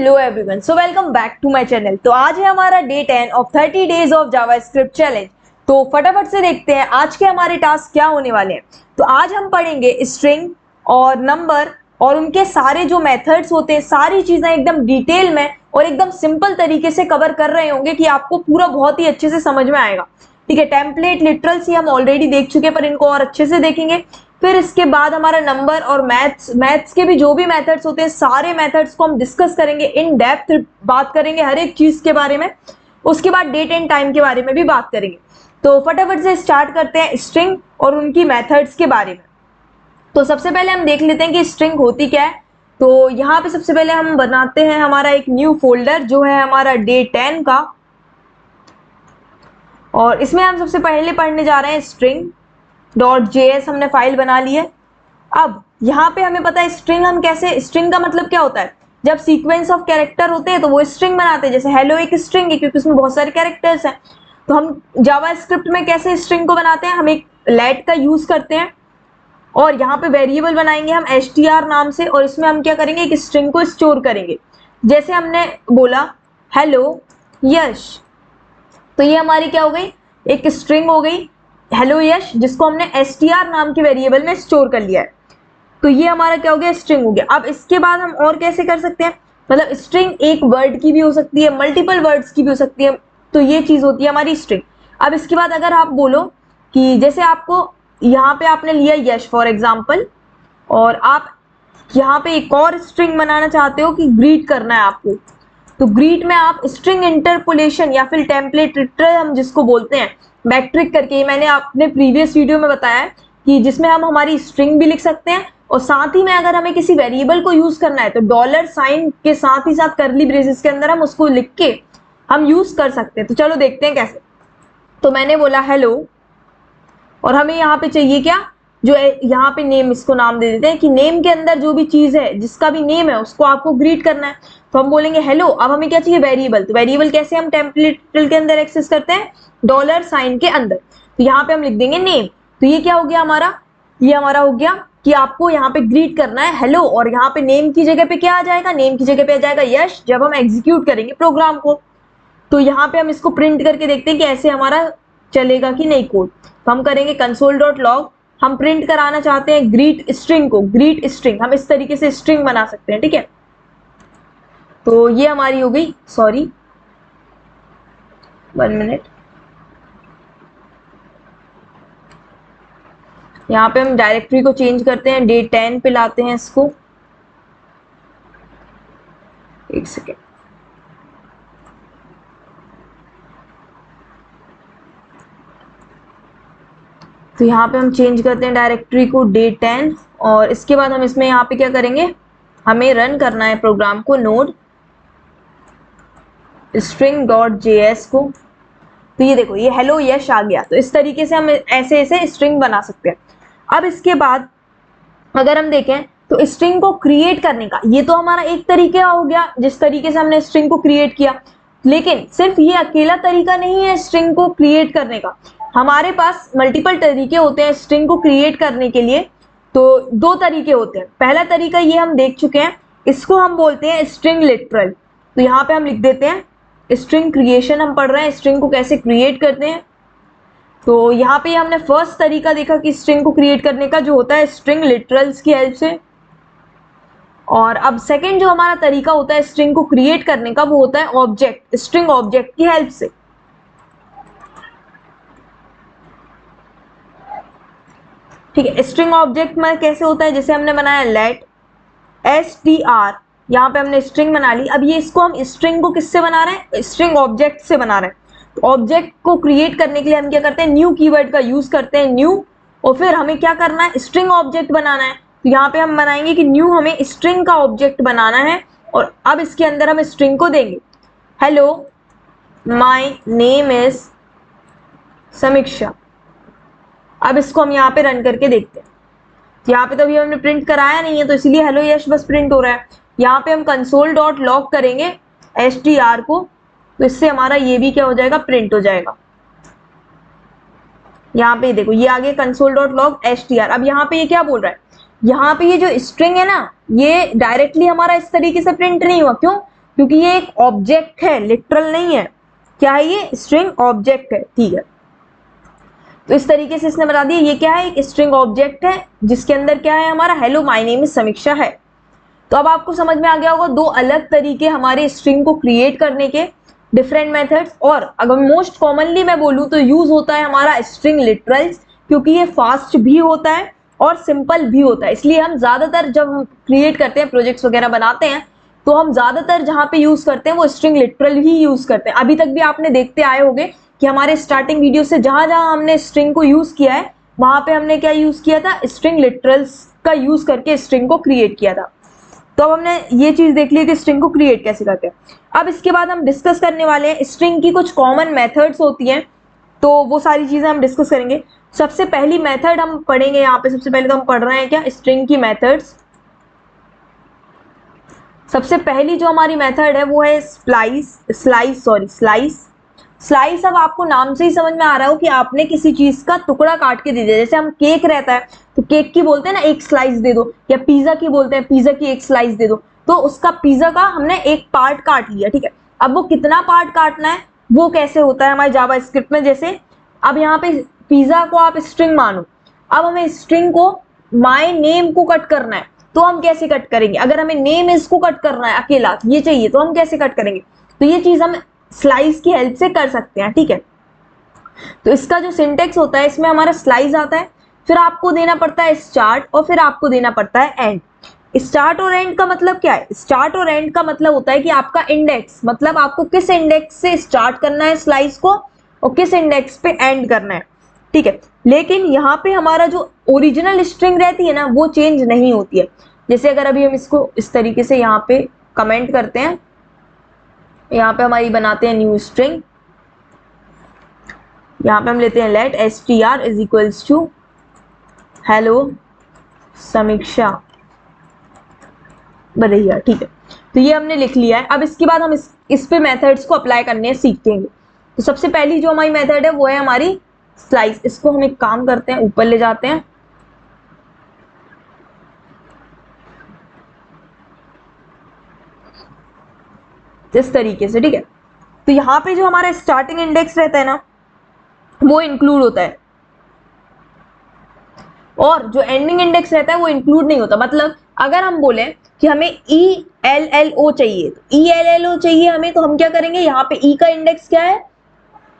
Hello everyone, so welcome back to my channel. तो आज है हमारा day 10 of 30 days of JavaScript challenge. तो फटाफट से देखते हैं आज के हमारे टास्क क्या होने वाले हैं। तो आज हम पढ़ेंगे स्ट्रिंग और नंबर और उनके सारे जो मेथड्स होते हैं, सारी चीजें एकदम डिटेल में और एकदम सिंपल तरीके से कवर कर रहे होंगे कि आपको पूरा बहुत ही अच्छे से समझ में आएगा। ठीक है, टेम्पलेट लिटरल्स ही हम ऑलरेडी देख चुके हैं, पर इनको और अच्छे से देखेंगे। फिर इसके बाद हमारा नंबर और मैथ्स के भी जो भी मेथड्स होते हैं, सारे मेथड्स को हम डिस्कस करेंगे, इन डेप्थ बात करेंगे हर एक चीज के बारे में। उसके बाद डेट एंड टाइम के बारे में भी बात करेंगे। तो फटाफट से स्टार्ट करते हैं स्ट्रिंग और उनकी मेथड्स के बारे में। तो सबसे पहले हम देख लेते हैं कि स्ट्रिंग होती क्या है। तो यहाँ पे सबसे पहले हम बनाते हैं हमारा एक न्यू फोल्डर जो है हमारा डे 10 का, और इसमें हम सबसे पहले पढ़ने जा रहे हैं string.js। हमने फाइल बना ली है। अब यहाँ पे हमें पता है स्ट्रिंग हम कैसे, स्ट्रिंग का मतलब क्या होता है, जब सीक्वेंस ऑफ कैरेक्टर होते हैं तो वो स्ट्रिंग बनाते हैं। जैसे हेलो एक स्ट्रिंग है क्योंकि उसमें बहुत सारे कैरेक्टर्स हैं। तो हम जावास्क्रिप्ट में कैसे स्ट्रिंग को बनाते हैं, हम एक लेट का यूज करते हैं और यहाँ पे वेरिएबल बनाएंगे हम str नाम से, और इसमें हम क्या करेंगे, एक स्ट्रिंग को स्टोर करेंगे। जैसे हमने बोला हेलो यश, तो ये हमारी क्या हो गई, एक स्ट्रिंग हो गई हेलो यश, जिसको हमने str नाम के वेरिएबल में स्टोर कर लिया है। तो ये हमारा क्या हो गया, स्ट्रिंग हो गया। अब इसके बाद हम और कैसे कर सकते हैं, मतलब स्ट्रिंग एक वर्ड की भी हो सकती है, मल्टीपल वर्ड्स की भी हो सकती है। तो ये चीज होती है हमारी स्ट्रिंग। अब इसके बाद अगर आप बोलो कि जैसे आपको यहाँ पे आपने लिया यश फॉर एग्जाम्पल, और आप यहाँ पे एक और स्ट्रिंग बनाना चाहते हो कि ग्रीट करना है आपको, तो ग्रीट में आप स्ट्रिंग इंटरपोलेशन या फिर टेम्पलेट लिटरल हम जिसको बोलते हैं, बैकट्रिक करके, मैंने अपने प्रीवियस वीडियो में बताया है कि जिसमें हम हमारी स्ट्रिंग भी लिख सकते हैं और साथ ही में अगर हमें किसी वेरिएबल को यूज करना है तो डॉलर साइन के साथ ही साथ करली ब्रेसेस के अंदर हम उसको लिख के हम यूज कर सकते हैं। तो चलो देखते हैं कैसे। तो मैंने बोला हेलो, और हमें यहाँ पे चाहिए क्या, जो यहाँ पे नेम, इसको नाम दे देते हैं कि नेम के अंदर जो भी चीज है, जिसका भी नेम है, उसको आपको ग्रीट करना है। तो हम बोलेंगे हेलो। अब हमें क्या चाहिए, वेरिएबल। तो वेरिएबल कैसे हम टेम्पलेट के अंदर एक्सेस करते हैं, डॉलर साइन के अंदर। तो यहाँ पे हम लिख देंगे नेम। तो ये क्या हो गया हमारा, ये हमारा हो गया कि आपको यहाँ पे ग्रीट करना है हेलो, और यहाँ पे नेम की जगह पे क्या आ जाएगा, नेम की जगह पे आ जाएगा यश, जब हम एग्जीक्यूट करेंगे प्रोग्राम को। तो यहाँ पे हम इसको प्रिंट करके देखते हैं कि ऐसे हमारा चलेगा कि नहीं कोड। तो हम करेंगे console.log, हम प्रिंट कराना चाहते हैं ग्रीट स्ट्रिंग को, ग्रीट स्ट्रिंग। हम इस तरीके से स्ट्रिंग बना सकते हैं, ठीक है। तो ये हमारी हो गई, सॉरी 1 मिनट, यहाँ पे हम डायरेक्टरी को चेंज करते हैं, डे 10 पे लाते हैं इसको। एक सेकेंड, तो यहाँ पे हम चेंज करते हैं डायरेक्टरी को डे 10, और इसके बाद हम इसमें यहाँ पे क्या करेंगे, हमें रन करना है प्रोग्राम को, नोड string.js को। तो ये देखो, ये हेलो यश आ गया। तो इस तरीके से हम ऐसे ऐसे स्ट्रिंग बना सकते हैं। अब इसके बाद अगर हम देखें तो स्ट्रिंग को क्रिएट करने का, ये तो हमारा एक तरीका हो गया जिस तरीके से हमने स्ट्रिंग को क्रिएट किया। लेकिन सिर्फ ये अकेला तरीका नहीं है स्ट्रिंग को क्रिएट करने का, हमारे पास मल्टीपल तरीके होते हैं स्ट्रिंग को क्रिएट करने के लिए। तो 2 तरीके होते हैं। पहला तरीका ये हम देख चुके हैं, इसको हम बोलते हैं स्ट्रिंग लिटरल। तो यहाँ पे हम लिख देते हैं स्ट्रिंग क्रिएशन, हम पढ़ रहे हैं स्ट्रिंग को कैसे क्रिएट करते हैं। तो यहाँ पे हमने फर्स्ट तरीका देखा कि स्ट्रिंग को क्रिएट करने का, जो होता है स्ट्रिंग लिटरल्स की हेल्प से। और अब सेकंड जो हमारा तरीका होता है स्ट्रिंग को क्रिएट करने का, वो होता है ऑब्जेक्ट, स्ट्रिंग ऑब्जेक्ट की हेल्प से। ठीक है, स्ट्रिंग ऑब्जेक्ट में कैसे होता है, जैसे हमने बनाया लेट str, यहाँ पे हमने स्ट्रिंग बना ली। अब ये इसको हम स्ट्रिंग को किससे बना रहे हैं, स्ट्रिंग ऑब्जेक्ट से बना रहे हैं। तो ऑब्जेक्ट को क्रिएट करने के लिए हम क्या करते हैं, न्यू कीवर्ड का यूज करते हैं, न्यू, और फिर हमें क्या करना है, स्ट्रिंग ऑब्जेक्ट बनाना है। तो यहाँ पे हम बनाएंगे कि न्यू, हमें स्ट्रिंग का ऑब्जेक्ट बनाना है, और अब इसके अंदर हम स्ट्रिंग को देंगे हेलो माई नेम इज समीक्षा। अब इसको हम यहाँ पे रन करके देखते हैं। यहाँ पे तो अभी हमने प्रिंट कराया नहीं है, तो इसलिए हेलो यश बस प्रिंट हो रहा है। यहाँ पे हम console.log करेंगे str को, तो इससे हमारा ये भी क्या हो जाएगा, प्रिंट हो जाएगा। यहाँ पे देखो ये आगे console.log str। अब यहाँ पे ये क्या बोल रहा है, यहाँ पे ये जो स्ट्रिंग है ना, ये डायरेक्टली हमारा इस तरीके से प्रिंट नहीं हुआ। क्यों, क्योंकि ये एक ऑब्जेक्ट है, लिटरल नहीं है। क्या है ये? स्ट्रिंग ऑब्जेक्ट है, ठीक है। तो इस तरीके से इसने बता दिया ये क्या है, एक स्ट्रिंग ऑब्जेक्ट है जिसके अंदर क्या है हमारा, हेलो माय नेम इज समीक्षा है। तो अब आपको समझ में आ गया होगा दो अलग तरीके हमारे स्ट्रिंग को क्रिएट करने के, डिफरेंट मेथड्स। और अगर मोस्ट कॉमनली मैं बोलूँ तो यूज होता है हमारा स्ट्रिंग लिटरल्स, क्योंकि ये फास्ट भी होता है और सिंपल भी होता है। इसलिए हम ज्यादातर जब हम क्रिएट करते हैं, प्रोजेक्ट्स वगैरह बनाते हैं, तो हम ज्यादातर जहाँ पे यूज करते हैं वो स्ट्रिंग लिटरल ही यूज करते हैं। अभी तक भी आपने देखते आए होंगे कि हमारे स्टार्टिंग वीडियो से जहां जहां हमने स्ट्रिंग को यूज किया है वहां पे हमने क्या यूज किया था, स्ट्रिंग लिटरल्स का यूज करके स्ट्रिंग को क्रिएट किया था। तो अब हमने ये चीज देख ली कि स्ट्रिंग को क्रिएट कैसे करते हैं। अब इसके बाद हम डिस्कस करने वाले हैं स्ट्रिंग की कुछ कॉमन मेथड्स होती हैं, तो वो सारी चीजें हम डिस्कस करेंगे। सबसे पहली मेथड हम पढ़ेंगे यहाँ पे, सबसे पहले तो हम पढ़ रहे हैं क्या, स्ट्रिंग की मेथड्स। सबसे पहली जो हमारी मेथड है वो है स्लाइस। अब आपको नाम से ही समझ में आ रहा हो कि आपने किसी चीज का टुकड़ा काट के दे दिया। जैसे हम केक रहता है तो केक की बोलते हैं ना एक स्लाइस दे दो, या पिज्जा की बोलते हैं पिज्जा की एक स्लाइस दे दो। तो उसका पिज्जा का हमने एक पार्ट काट लिया, ठीक है। अब वो कितना पार्ट काटना है वो कैसे होता है हमारे जावा स्क्रिप्ट में, जैसे अब यहाँ पे पिज्जा को आप स्ट्रिंग मानो, अब हमें स्ट्रिंग को माय नेम को कट करना है, तो हम कैसे कट करेंगे। अगर हमें नेम इसको कट करना है अकेला ये चाहिए तो हम कैसे कट करेंगे, तो ये चीज हम स्लाइस की हेल्प से कर सकते हैं, ठीक है। तो इसका जो सिंटेक्स होता है इसमें हमारा स्लाइस आता है, फिर आपको देना पड़ता है स्टार्ट और फिर आपको देना पड़ता है एंड। स्टार्ट और एंड का मतलब क्या है, स्टार्ट और एंड का मतलब होता है कि आपका इंडेक्स, मतलब आपको किस इंडेक्स से स्टार्ट करना है स्लाइस को और किस इंडेक्स पे एंड करना है, ठीक है। लेकिन यहाँ पे हमारा जो ओरिजिनल स्ट्रिंग रहती है ना वो चेंज नहीं होती है। जैसे अगर अभी हम इसको इस तरीके से यहाँ पे कमेंट करते हैं, यहाँ पे हमारी बनाते हैं न्यू स्ट्रिंग, यहाँ पे हम लेते हैं let str is equals to hello Samiksha बढ़िया, ठीक है। तो ये हमने लिख लिया है। अब इसके बाद हम इस पे मेथड्स को अप्लाई करने सीखेंगे। तो सबसे पहली जो हमारी मेथड है वो है हमारी स्लाइस। इसको हम एक काम करते हैं, ऊपर ले जाते हैं, इस तरीके से, ठीक है। तो यहाँ पे जो हमारा स्टार्टिंग इंडेक्स रहता है ना वो इंक्लूड होता है और जो एंडिंग इंडेक्स रहता है वो इंक्लूड नहीं होता। मतलब अगर हम बोले कि हमें ELLO चाहिए, तो ELLO चाहिए हमें, तो हम क्या करेंगे, यहाँ पे E का इंडेक्स क्या है,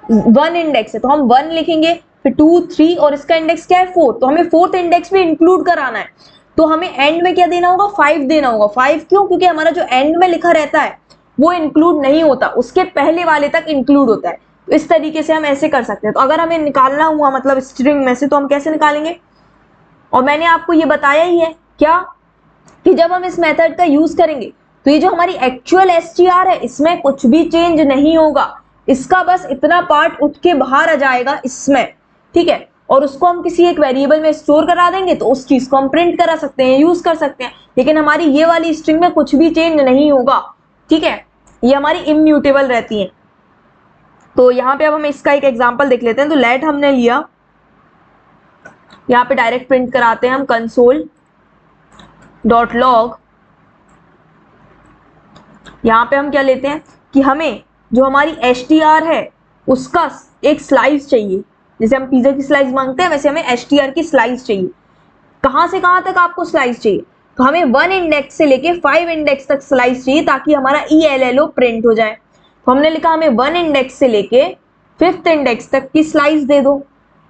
1 इंडेक्स है तो हम 1 लिखेंगे, फिर 2 3 और इसका इंडेक्स क्या है 4, तो हमें 4th इंडेक्स में इंक्लूड कराना है। तो हमें एंड में क्या देना होगा, 5 देना होगा। 5 क्यों, क्योंकि हमारा जो एंड में लिखा रहता है वो इंक्लूड नहीं होता, उसके पहले वाले तक इंक्लूड होता है। तो इस तरीके से हम ऐसे कर सकते हैं। तो अगर हमें निकालना हुआ मतलब स्ट्रिंग में से, तो हम कैसे निकालेंगे, और मैंने आपको ये बताया ही है क्या, कि जब हम इस मेथड का यूज करेंगे तो ये जो हमारी एक्चुअल str है इसमें कुछ भी चेंज नहीं होगा, इसका बस इतना पार्ट उठ के बाहर आ जाएगा इसमें, ठीक है। और उसको हम किसी एक वेरिएबल में स्टोर करा देंगे तो उस चीज को हम प्रिंट करा सकते हैं, यूज कर सकते हैं। लेकिन हमारी ये वाली स्ट्रिंग में कुछ भी चेंज नहीं होगा, ठीक है, ये हमारी इम्यूटेबल रहती है। तो यहाँ पे अब हम इसका एक एग्जाम्पल देख लेते हैं। तो लेट हमने लिया, यहाँ पे डायरेक्ट प्रिंट कराते हैं हम console.log, यहाँ पे हम क्या लेते हैं कि हमें जो हमारी str है उसका एक स्लाइस चाहिए। जैसे हम पिज्जा की स्लाइस मांगते हैं वैसे हमें str की स्लाइस चाहिए। कहाँ से कहाँ तक आपको स्लाइस चाहिए, तो हमें 1 इंडेक्स से लेके 5 इंडेक्स तक स्लाइस चाहिए ताकि हमारा ELLO प्रिंट हो जाए। तो हमने लिखा हमें 1 इंडेक्स से लेके 5th इंडेक्स तक की स्लाइस दे दो,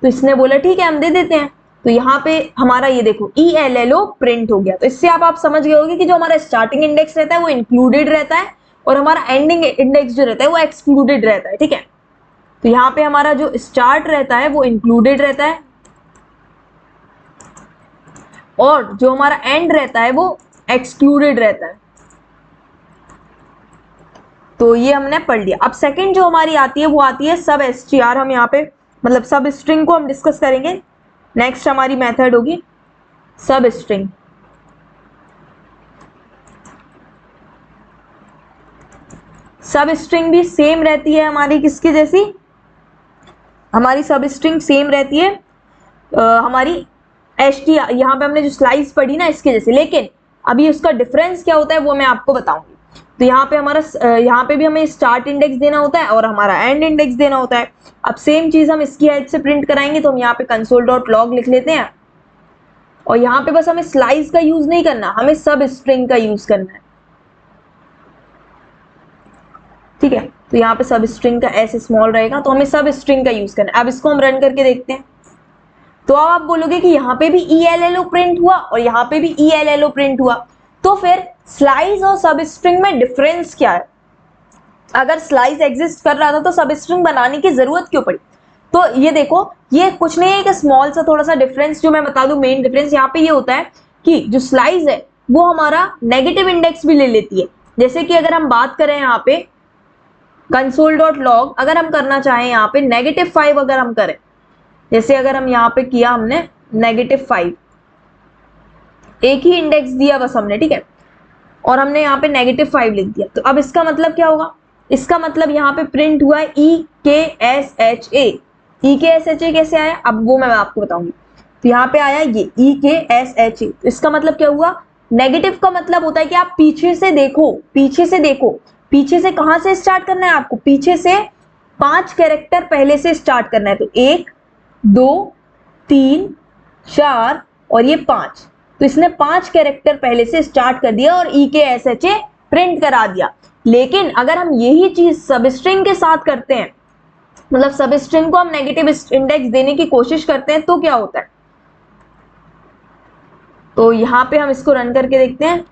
तो इसने बोला ठीक है हम दे देते हैं। तो यहाँ पे हमारा ये देखो ELLO प्रिंट हो गया। तो इससे आप समझ गए होंगे कि जो हमारा स्टार्टिंग इंडेक्स रहता है वो इंक्लूडेड रहता है और हमारा एंडिंग इंडेक्स जो रहता है वो एक्सक्लूडेड रहता है, ठीक है। तो यहाँ पे हमारा जो स्टार्ट रहता है वो इंक्लूडेड रहता है और जो हमारा एंड रहता है वो एक्सक्लूडेड रहता है। तो ये हमने पढ़ लिया। अब सेकंड जो हमारी आती है वो आती है सब str। हम यहाँ पे मतलब सब स्ट्रिंग को हम डिस्कस करेंगे। नेक्स्ट हमारी मेथड होगी सब स्ट्रिंग। सब स्ट्रिंग भी सेम रहती है हमारी किसकी जैसी, हमारी सब स्ट्रिंग सेम रहती है हमारी str, यहाँ पे हमने जो स्लाइस पढ़ी ना इसके जैसे। लेकिन अभी उसका डिफरेंस क्या होता है वो मैं आपको बताऊंगी। तो यहाँ पे हमारा यहाँ पे भी हमें स्टार्ट इंडेक्स देना होता है और हमारा एंड इंडेक्स देना होता है। अब सेम चीज हम इसकी हेल्प से प्रिंट कराएंगे, तो हम यहाँ पे कंसोल डॉट लॉग लिख लेते हैं और यहाँ पे बस हमें स्लाइस का यूज नहीं करना, हमें सब स्ट्रिंग का यूज करना है, ठीक है। तो यहाँ पे सब स्ट्रिंग का एस स्मॉल रहेगा, तो हमें सब स्ट्रिंग का यूज करना है। अब इसको हम रन करके देखते हैं, तो अब आप बोलोगे कि यहाँ पे भी ELLO प्रिंट हुआ और यहाँ पे भी ELLO प्रिंट हुआ, तो फिर स्लाइस और सब स्ट्रिंग में डिफरेंस क्या है? अगर स्लाइस एग्जिस्ट कर रहा था तो सब स्ट्रिंग बनाने की जरूरत क्यों पड़ी? तो ये देखो, ये कुछ नहीं है कि स्मॉल सा थोड़ा सा डिफरेंस जो मैं बता दूं, मेन डिफरेंस यहाँ पे ये होता है कि जो स्लाइस है वो हमारा नेगेटिव इंडेक्स भी ले लेती है। जैसे कि अगर हम बात करें यहाँ पे कंसोल डॉट लॉग, अगर हम करना चाहें यहाँ पे -5, अगर हम करें, जैसे अगर हम यहाँ पे किया हमने -5, एक ही इंडेक्स दिया बस हमने, ठीक है, और हमने यहाँ पे -5 लिख दिया, तो अब इसका मतलब क्या होगा? इसका मतलब यहाँ पे प्रिंट हुआ है EKSHA। EKSHA कैसे आया अब वो मैं आपको बताऊंगी। तो यहाँ पे आया ये EKSHA, तो इसका मतलब क्या हुआ? नेगेटिव का मतलब होता है कि आप पीछे से देखो, पीछे से देखो, पीछे से कहां से स्टार्ट करना है आपको? पीछे से 5 कैरेक्टर पहले से स्टार्ट करना है। तो 1 2 3 4 और ये 5, तो इसने 5 कैरेक्टर पहले से स्टार्ट कर दिया और EKSHA प्रिंट करा दिया। लेकिन अगर हम यही चीज सब स्ट्रिंग के साथ करते हैं, मतलब सब स्ट्रिंग को हम नेगेटिव इंडेक्स देने की कोशिश करते हैं, तो क्या होता है? तो यहाँ पे हम इसको रन करके देखते हैं,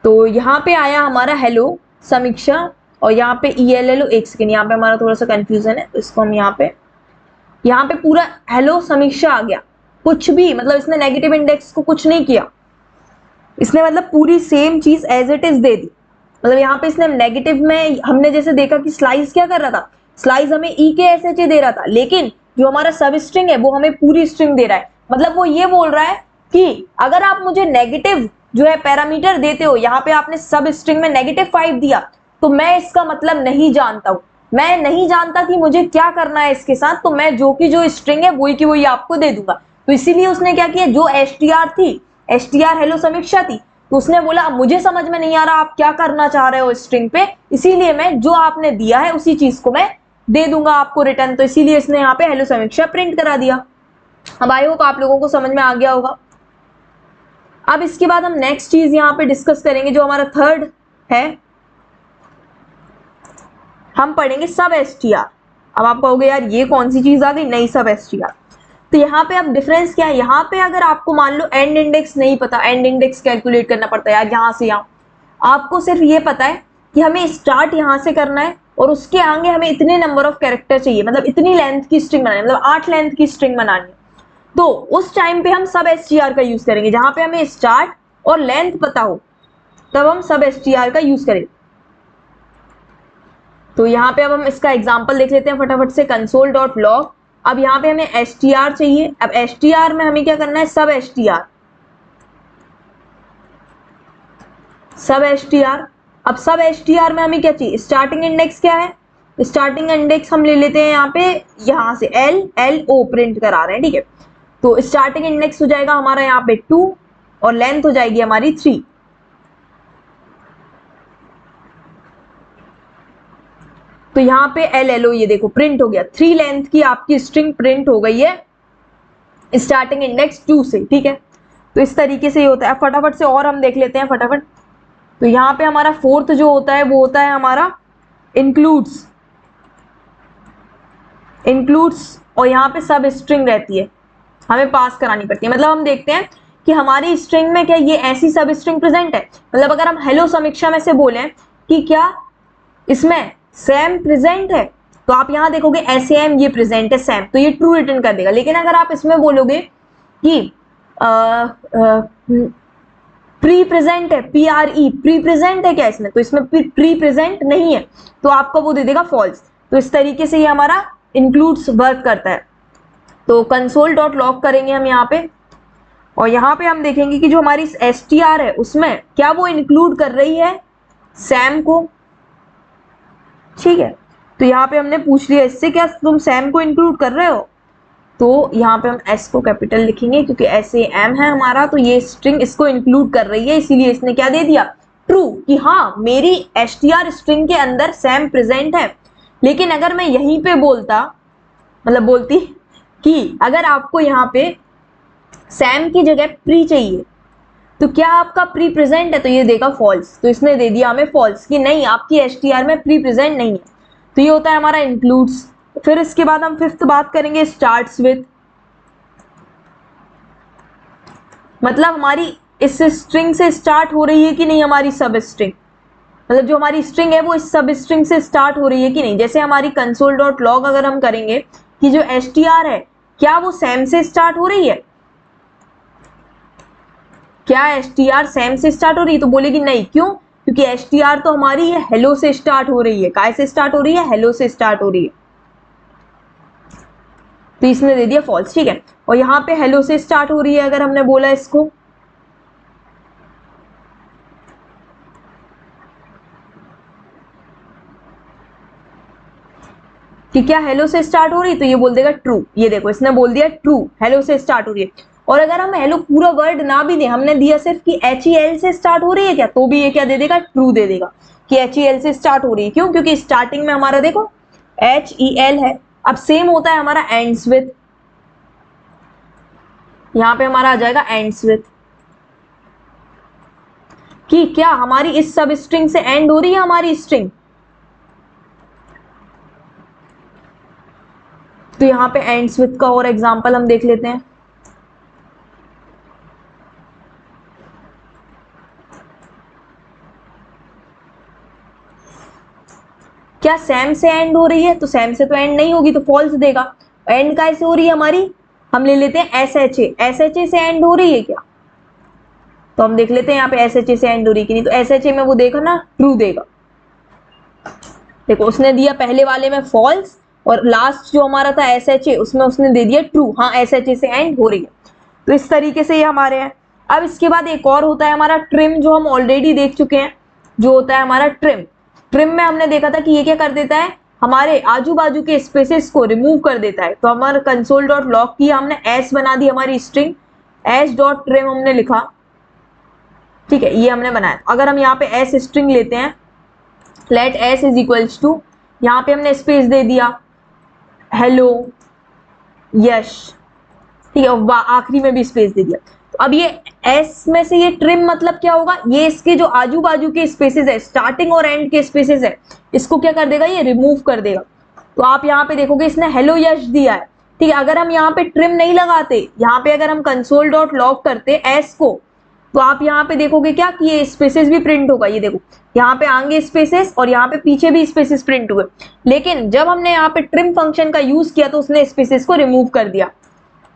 तो यहाँ पे आया हमारा हेलो समीक्षा और यहाँ पे ELLO, एक सेकेंड, यहाँ पे हमारा थोड़ा सा कंफ्यूजन है, तो इसको हम यहाँ पे पूरा हेलो समीक्षा आ गया, कुछ भी मतलब इसने नेगेटिव इंडेक्स को कुछ नहीं किया, इसने मतलब पूरी सेम चीज एज इट इज दे दी। मतलब यहाँ पे इसने नेगेटिव में हमने जैसे देखा कि स्लाइस क्या कर रहा था, स्लाइस हमें EKSHA दे रहा था, लेकिन जो हमारा सब स्ट्रिंग है वो हमें पूरी स्ट्रिंग दे रहा है। मतलब वो ये बोल रहा है कि अगर आप मुझे नेगेटिव जो है पैरामीटर देते हो, यहाँ पे आपने सब स्ट्रिंग में -5 दिया, तो मैं इसका मतलब नहीं जानता हूँ, मैं नहीं जानता कि मुझे क्या करना है इसके साथ, तो मैं जो स्ट्रिंग है वही की वही आपको दे दूंगा। तो इसीलिए उसने क्या किया, जो STR थी, STR हेलो समीक्षा थी, तो उसने बोला अब मुझे समझ में नहीं आ रहा आप क्या करना चाह रहे हो स्ट्रिंग पे, इसीलिए मैं जो आपने दिया है उसी चीज को मैं दे दूंगा आपको रिटर्न। तो इसीलिए इसने यहाँ पे हेलो समीक्षा प्रिंट करा दिया। अब आई होप आप लोगों को समझ में आ गया होगा। अब इसके बाद हम नेक्स्ट चीज यहाँ पे डिस्कस करेंगे, जो हमारा थर्ड है, हम पढ़ेंगे सब STR। अब आप कहोगे यार ये कौन सी चीज आ गई, नई सब STR। तो यहाँ पे अब डिफरेंस क्या है, यहाँ पे अगर आपको मान लो एंड इंडेक्स नहीं पता, एंड इंडेक्स कैलकुलेट करना पड़ता है यार यहाँ से यहाँ, आपको सिर्फ ये पता है कि हमें स्टार्ट यहाँ से करना है और उसके आगे हमें इतने नंबर ऑफ कैरेक्टर चाहिए, मतलब इतनी लेंथ की स्ट्रिंग बनानी है, मतलब 8 लेंथ की स्ट्रिंग बनानी है, तो उस टाइम पे हम सब STR का यूज करेंगे। जहां पे हमें स्टार्ट और लेंथ पता हो तब हम सब STR का यूज करेंगे। तो यहाँ पे अब हम इसका एग्जांपल देख लेते हैं फटाफट से, कंसोल डॉट लॉग। अब यहाँ पे हमें STR चाहिए, अब STR में हमें क्या करना है, सब STR, सब STR। अब सब STR में हमें क्या चाहिए, स्टार्टिंग इंडेक्स क्या है, स्टार्टिंग इंडेक्स हम ले लेते हैं यहाँ पे, यहाँ से LLO प्रिंट करा रहे हैं, ठीक है। तो स्टार्टिंग इंडेक्स हो जाएगा हमारा यहाँ पे 2 और लेंथ हो जाएगी हमारी 3। तो यहाँ पे LLO ये देखो प्रिंट हो गया, 3 लेंथ की आपकी स्ट्रिंग प्रिंट हो गई है स्टार्टिंग इंडेक्स 2 से, ठीक है। तो इस तरीके से ये होता है। फटाफट से और हम देख लेते हैं फटाफट। तो यहाँ पे हमारा फोर्थ जो होता है वो होता है हमारा इंक्लूड्स, और यहाँ पे सब स्ट्रिंग रहती है, हमें पास करानी पड़ती है। मतलब हम देखते हैं कि हमारी स्ट्रिंग में क्या ये ऐसी सब स्ट्रिंग प्रेजेंट है, मतलब अगर हम हेलो समीक्षा में से बोलें कि क्या इसमें सैम प्रेजेंट है, तो आप यहाँ देखोगे SAM ये प्रेजेंट है सैम, तो ये ट्रू रिटर्न कर देगा। लेकिन अगर आप इसमें बोलोगे कि प्री प्रेजेंट है, PRE प्री प्रेजेंट है क्या इसमें, तो इसमें प्री प्रेजेंट नहीं है, तो आपको वो दे देगा फॉल्स। तो इस तरीके से ये हमारा इंक्लूड्स वर्क करता है। तो कंसोल डॉट लॉग करेंगे हम यहाँ पे, और यहाँ पे हम देखेंगे कि जो हमारी STR है उसमें क्या वो इंक्लूड कर रही है सैम को, ठीक है। तो यहाँ पे हमने पूछ लिया इससे क्या तुम सैम को इंक्लूड कर रहे हो, तो यहाँ पे हम S को कैपिटल लिखेंगे क्योंकि SAM है हमारा, तो ये स्ट्रिंग इसको इंक्लूड कर रही है, इसीलिए इसने क्या दे दिया, ट्रू कि हाँ मेरी str स्ट्रिंग के अंदर सैम प्रेजेंट है। लेकिन अगर मैं यहीं पे बोलता, मतलब बोलती कि अगर आपको यहाँ पे सैम की जगह प्री चाहिए तो क्या आपका प्री प्रेजेंट है, तो ये देगा फॉल्स। तो इसने दे दिया हमें फॉल्स कि नहीं आपकी str में प्री प्रेजेंट नहीं है। तो ये होता है हमारा इंक्लूड्स। फिर इसके बाद हम फिफ्थ बात करेंगे स्टार्ट्स विथ। मतलब हमारी इस स्ट्रिंग से स्टार्ट हो रही है कि नहीं हमारी सब स्ट्रिंग, मतलब जो हमारी स्ट्रिंग है वो इस सब स्ट्रिंग से स्टार्ट हो रही है कि नहीं। जैसे हमारी कंसोल डॉट लॉग अगर हम करेंगे कि जो str है क्या वो सैम से स्टार्ट हो रही है, क्या str सैम से स्टार्ट हो रही है, तो बोलेगी नहीं। क्यों? क्योंकि str तो हमारी ये हेलो से स्टार्ट हो रही है। काय से स्टार्ट हो रही है? हेलो से स्टार्ट हो रही है। तो इसने दे दिया फॉल्स, ठीक है। और यहाँ पे हेलो से स्टार्ट हो रही है अगर हमने बोला इसको, कि क्या हेलो से स्टार्ट हो रही है, तो ये बोल देगा ट्रू। ये देखो इसने बोल दिया ट्रू, हेलो से स्टार्ट हो रही है। और अगर हम हेलो पूरा वर्ड ना भी दे, हमने दिया सिर्फ कि HEL से स्टार्ट हो रही है क्या, तो भी ये क्या दे देगा, ट्रू दे देगा कि HEL से स्टार्ट हो रही है। क्यों? क्योंकि स्टार्टिंग में हमारा देखो HEL है। अब सेम होता है हमारा एंड्स विथ, यहां पे हमारा आ जाएगा एंड्स विथ कि क्या हमारी इस सब स्ट्रिंग से एंड हो रही है हमारी स्ट्रिंग। तो यहाँ पे एंड्स विथ का और एग्जांपल हम देख लेते हैं। क्या सैम से एंड हो रही है, तो सैम से तो एंड नहीं होगी तो फॉल्स देगा। एंड कैसे हो रही है हमारी, हम ले लेते हैं SHA से एंड हो रही है क्या, तो हम देख लेते हैं यहाँ पे SHA से एंड हो रही है कि नहीं। तो SHA में वो देखा ना, ट्रू देगा। देखो उसने दिया पहले वाले में फॉल्स और लास्ट जो हमारा था SHA उसमें उसने दे दिया ट्रू, हाँ SHA से एंड हो रही है। तो इस तरीके से ये हमारे हैं। अब इसके बाद एक और होता है हमारा ट्रिम, जो हम ऑलरेडी देख चुके हैं, जो होता है हमारा ट्रिम। ट्रिम में हमने देखा था कि ये क्या कर देता है, हमारे आजू बाजू के स्पेसेस को रिमूव कर देता है। तो हमारा कंसोल डॉट लॉग की हमने एस बना दी हमारी स्ट्रिंग, एस डॉट ट्रिम हमने लिखा, ठीक है, ये हमने बनाया। अगर हम यहाँ पे एस स्ट्रिंग लेते हैं, let S is equals to, यहाँ पे हमने स्पेस दे दिया हेलो यश, ठीक है, और आखिरी में भी स्पेस दे दिया। तो अब ये एस में से ये ट्रिम मतलब क्या होगा, ये इसके जो आजू बाजू के स्पेसेस है, स्टार्टिंग और एंड के स्पेसेस है, इसको क्या कर देगा, ये रिमूव कर देगा। तो आप यहाँ पे देखोगे इसने हेलो यश दिया है, ठीक है। अगर हम यहाँ पे ट्रिम नहीं लगाते, यहाँ पे अगर हम कंसोल डॉट लॉग करते एस को, तो आप यहाँ पे देखोगे क्या कि ये स्पेसेस भी प्रिंट होगा। ये देखो यहाँ पे आगे स्पेसेस और यहाँ पे पीछे भी स्पेसेस प्रिंट हुए। लेकिन जब हमने यहाँ पे ट्रिम फंक्शन का यूज किया तो उसने स्पेसेस को रिमूव कर दिया।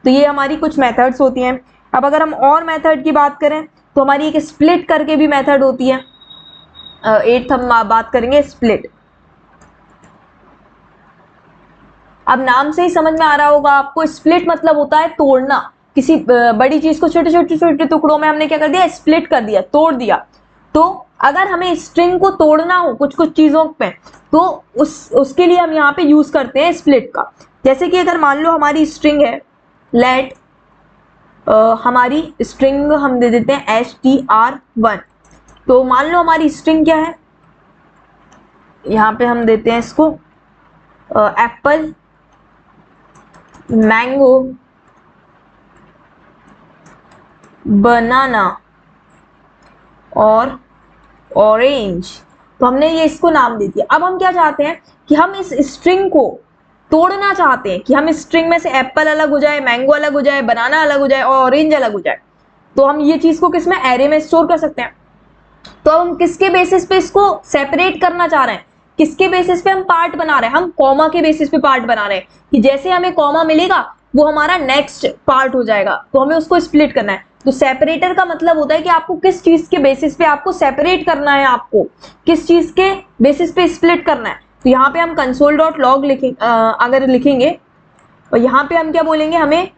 तो ये हमारी कुछ मेथड्स होती हैं। अब अगर हम और मेथड की बात करें तो हमारी एक स्प्लिट करके भी मेथड होती है। 8th हम बात करेंगे स्प्लिट। अब नाम से ही समझ में आ रहा होगा आपको, स्प्लिट मतलब होता है तोड़ना। किसी बड़ी चीज को छोटे छोटे छोटे टुकड़ों में हमने क्या कर दिया, स्प्लिट कर दिया, तोड़ दिया। तो अगर हमें स्ट्रिंग को तोड़ना हो कुछ कुछ चीजों पे, तो उसके लिए हम यहाँ पे यूज करते हैं स्प्लिट का। जैसे कि अगर मान लो हमारी स्ट्रिंग है, लेट हमारी स्ट्रिंग हम दे देते हैं str1। तो मान लो हमारी स्ट्रिंग क्या है, यहाँ पे हम देते हैं इसको एप्पल, मैंगो, बनाना और ऑरेंज। तो हमने ये इसको नाम दे दिया। अब हम क्या चाहते हैं कि हम इस स्ट्रिंग को तोड़ना चाहते हैं, कि हम इस स्ट्रिंग में से एप्पल अलग हो जाए, मैंगो अलग हो जाए, बनाना अलग हो जाए और ऑरेंज अलग हो जाए। तो हम ये चीज को किसमें, एरे में स्टोर कर सकते हैं। तो हम किसके बेसिस पे इसको सेपरेट करना चाह रहे हैं, किसके बेसिस पे हम पार्ट बना रहे हैं, हम कॉमा के बेसिस पे पार्ट बना रहे हैं कि जैसे हमें कॉमा मिलेगा वो हमारा नेक्स्ट पार्ट हो जाएगा। तो हमें उसको स्प्लिट करना है। तो सेपरेटर का मतलब होता है कि आपको किस चीज के बेसिस पे आपको सेपरेट करना है, आपको किस चीज के बेसिस पे स्प्लिट करना है। तो यहाँ पे हम कंसोल डॉट लॉग अगर लिखेंगे और यहाँ पे हम क्या बोलेंगे, हमें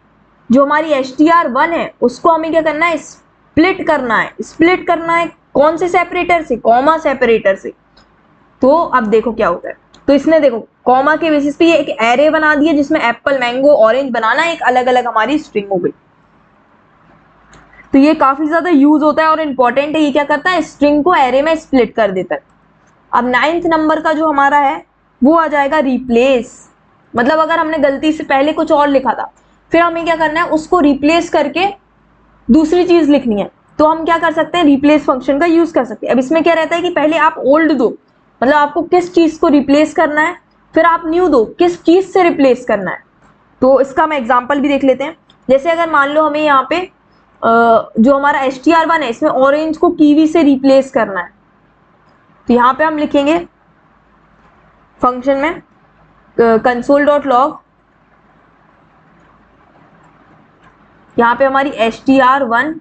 जो हमारी str1 है उसको हमें क्या करना है, स्प्लिट करना है। स्प्लिट करना है कौन से सेपरेटर से, कॉमा सेपरेटर से। तो अब देखो क्या होता है, तो इसने देखो कॉमा के बेसिस पे ये एक एरे बना दिया जिसमें एप्पल, मैंगो, ऑरेंज, बनाना एक अलग अलग हमारी स्ट्रिंग हो गई। तो ये काफी ज्यादा यूज होता है और इम्पोर्टेंट है। ये क्या करता है, स्ट्रिंग को एरे में स्प्लिट कर देता है। अब 9th नंबर का जो हमारा है वो आ जाएगा रिप्लेस। मतलब अगर हमने गलती से पहले कुछ और लिखा था, फिर हमें क्या करना है, उसको रिप्लेस करके दूसरी चीज लिखनी है, तो हम क्या कर सकते हैं, रिप्लेस फंक्शन का यूज कर सकते हैं। अब इसमें क्या रहता है कि पहले आप ओल्ड दो, मतलब आपको किस चीज को रिप्लेस करना है, फिर आप न्यू दो, किस चीज से रिप्लेस करना है। तो इसका हम एग्जाम्पल भी देख लेते हैं। जैसे अगर मान लो हमें यहाँ पे जो हमारा str1 है, इसमें ऑरेंज को कीवी से रिप्लेस करना है, तो यहाँ पे हम लिखेंगे फंक्शन में console.log, यहाँ पे हमारी str1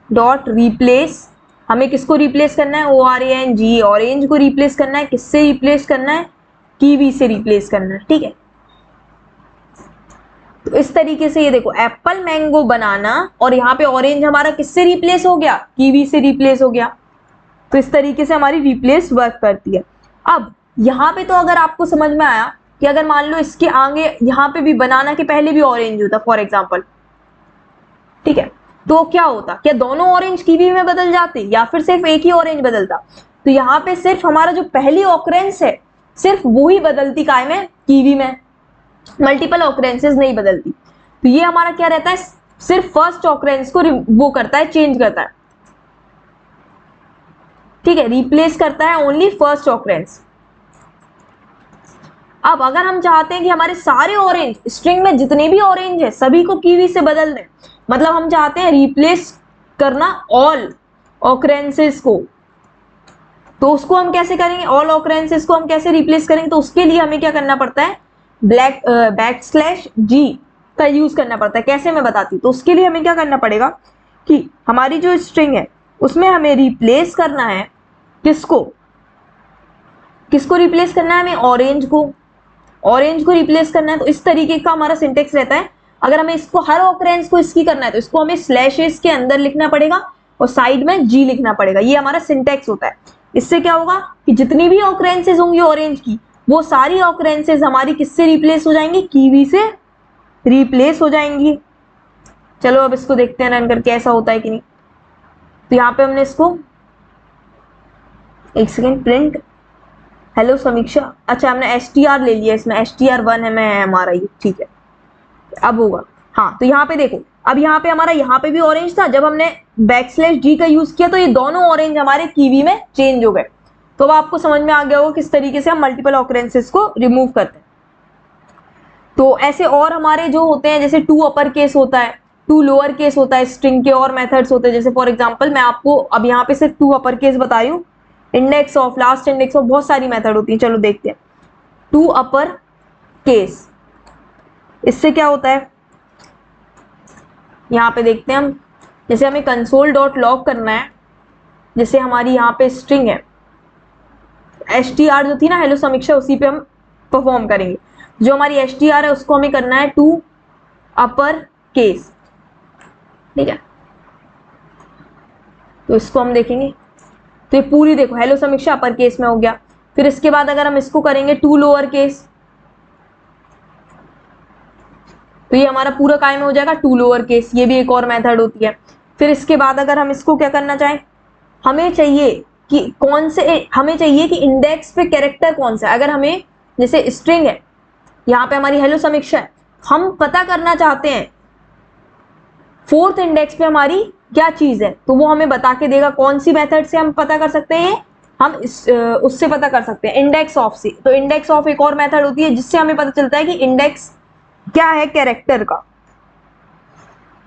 डॉट रिप्लेस, हमें किसको रिप्लेस करना है, ORANG, ऑरेंज को रिप्लेस करना है, किससे रिप्लेस करना है, कीवी से रिप्लेस करना है। ठीक है, तो इस तरीके से ये देखो एप्पल मैंगो बनाना, और यहाँ पे ऑरेंज हमारा किससे रिप्लेस हो गया, कीवी से रिप्लेस हो गया। तो इस तरीके से हमारी रिप्लेस वर्क करती है। अब यहाँ पे तो अगर आपको समझ में आया कि अगर मान लो इसके आगे यहाँ पे भी बनाना के पहले भी ऑरेंज होता फॉर एग्जाम्पल, ठीक है, तो क्या होता, क्या दोनों ऑरेंज कीवी में बदल जाते या फिर सिर्फ एक ही ऑरेंज बदलता। तो यहाँ पे सिर्फ हमारा जो पहली ऑकरेंस है सिर्फ वो ही बदलती काय में, कीवी में, मल्टीपल ऑकरेंसेस नहीं बदलती। तो ये हमारा क्या रहता है, सिर्फ फर्स्ट ऑकरेंस को वो करता है, चेंज करता है। ठीक है, रिप्लेस करता है ओनली फर्स्ट ऑकरेंस। अब अगर हम चाहते हैं कि हमारे सारे ऑरेंज, स्ट्रिंग में जितने भी ऑरेंज है सभी को कीवी से बदल दें, मतलब हम चाहते हैं रिप्लेस करना ऑल ऑकरेंसेस को, तो उसको हम कैसे करेंगे, ऑल ऑकरेंसेस को हम कैसे रिप्लेस करेंगे, तो उसके लिए हमें क्या करना पड़ता है, \g का यूज करना पड़ता है। कैसे मैं बताती हूँ। तो उसके लिए हमें क्या करना पड़ेगा कि हमारी जो स्ट्रिंग है उसमें हमें रिप्लेस करना है, किसको किसको रिप्लेस करना है, हमें ऑरेंज को रिप्लेस करना है। तो इस तरीके का हमारा सिंटेक्स रहता है। अगर हमें इसको हर ऑकरेंस को इसकी करना है तो इसको हमें स्लैशेस के अंदर लिखना पड़ेगा और साइड में जी लिखना पड़ेगा। ये हमारा सिंटेक्स होता है। इससे क्या होगा कि जितनी भी ऑकरेंसेस होंगी ऑरेंज की, वो सारी ऑकरेंसेस हमारी किससे रिप्लेस हो जाएंगी, कीवी से रिप्लेस हो जाएंगी। चलो अब इसको देखते हैं रन करके ऐसा होता है कि नहीं। तो यहाँ पे हमने इसको एक सेकेंड, प्रिंट हेलो समीक्षा, अच्छा हमने str ले लिया, इसमें str1 है मैं हमारा ये, ठीक है अब होगा। हाँ तो यहाँ पे देखो, अब यहाँ पे हमारा यहाँ पे भी ऑरेंज था, जब हमने \g का यूज किया तो ये दोनों ऑरेंज हमारे कीवी में चेंज हो गए। तो अब आपको समझ में आ गया होगा किस तरीके से हम मल्टीपल ऑकरेंसेस को रिमूव करते हैं। तो ऐसे और हमारे जो होते हैं, जैसे टू अपर केस होता है, टू लोअर केस होता है, स्ट्रिंग के और मेथड्स होते हैं। जैसे फॉर एग्जांपल मैं आपको अब यहाँ पे सिर्फ टू अपर केस बता रही हूँ, index of, last index of, बहुत सारी मेथड होती है। चलो देखते हैं टू अपर केस, इससे क्या होता है यहाँ पे देखते हैं हम। जैसे हमें console.log करना है, जैसे हमारी यहाँ पे स्ट्रिंग है str जो थी ना हेलो समीक्षा, उसी पे हम परफॉर्म करेंगे। जो हमारी str है उसको हमें करना है टू अपर केस, ठीक है। तो इसको हम देखेंगे तो ये पूरी देखो हेलो समीक्षा अपर केस में हो गया। फिर इसके बाद अगर हम इसको करेंगे टू लोअर केस, तो ये हमारा पूरा काय में हो जाएगा टू लोअर केस। ये भी एक और मेथड होती है। फिर इसके बाद अगर हम इसको क्या करना चाहें, हमें चाहिए कि कौन से, हमें चाहिए कि इंडेक्स पे कैरेक्टर कौन सा है। अगर हमें जैसे स्ट्रिंग है, यहाँ पे हमारी हेलो समीक्षा है, हम पता करना चाहते हैं फोर्थ इंडेक्स पे हमारी क्या चीज है, तो वो हमें बता के देगा। कौन सी मेथड से हम पता कर सकते हैं, हम उससे पता कर सकते हैं इंडेक्स ऑफ से। तो इंडेक्स ऑफ एक और मेथड होती है जिससे हमें पता चलता है कि इंडेक्स क्या है कैरेक्टर का,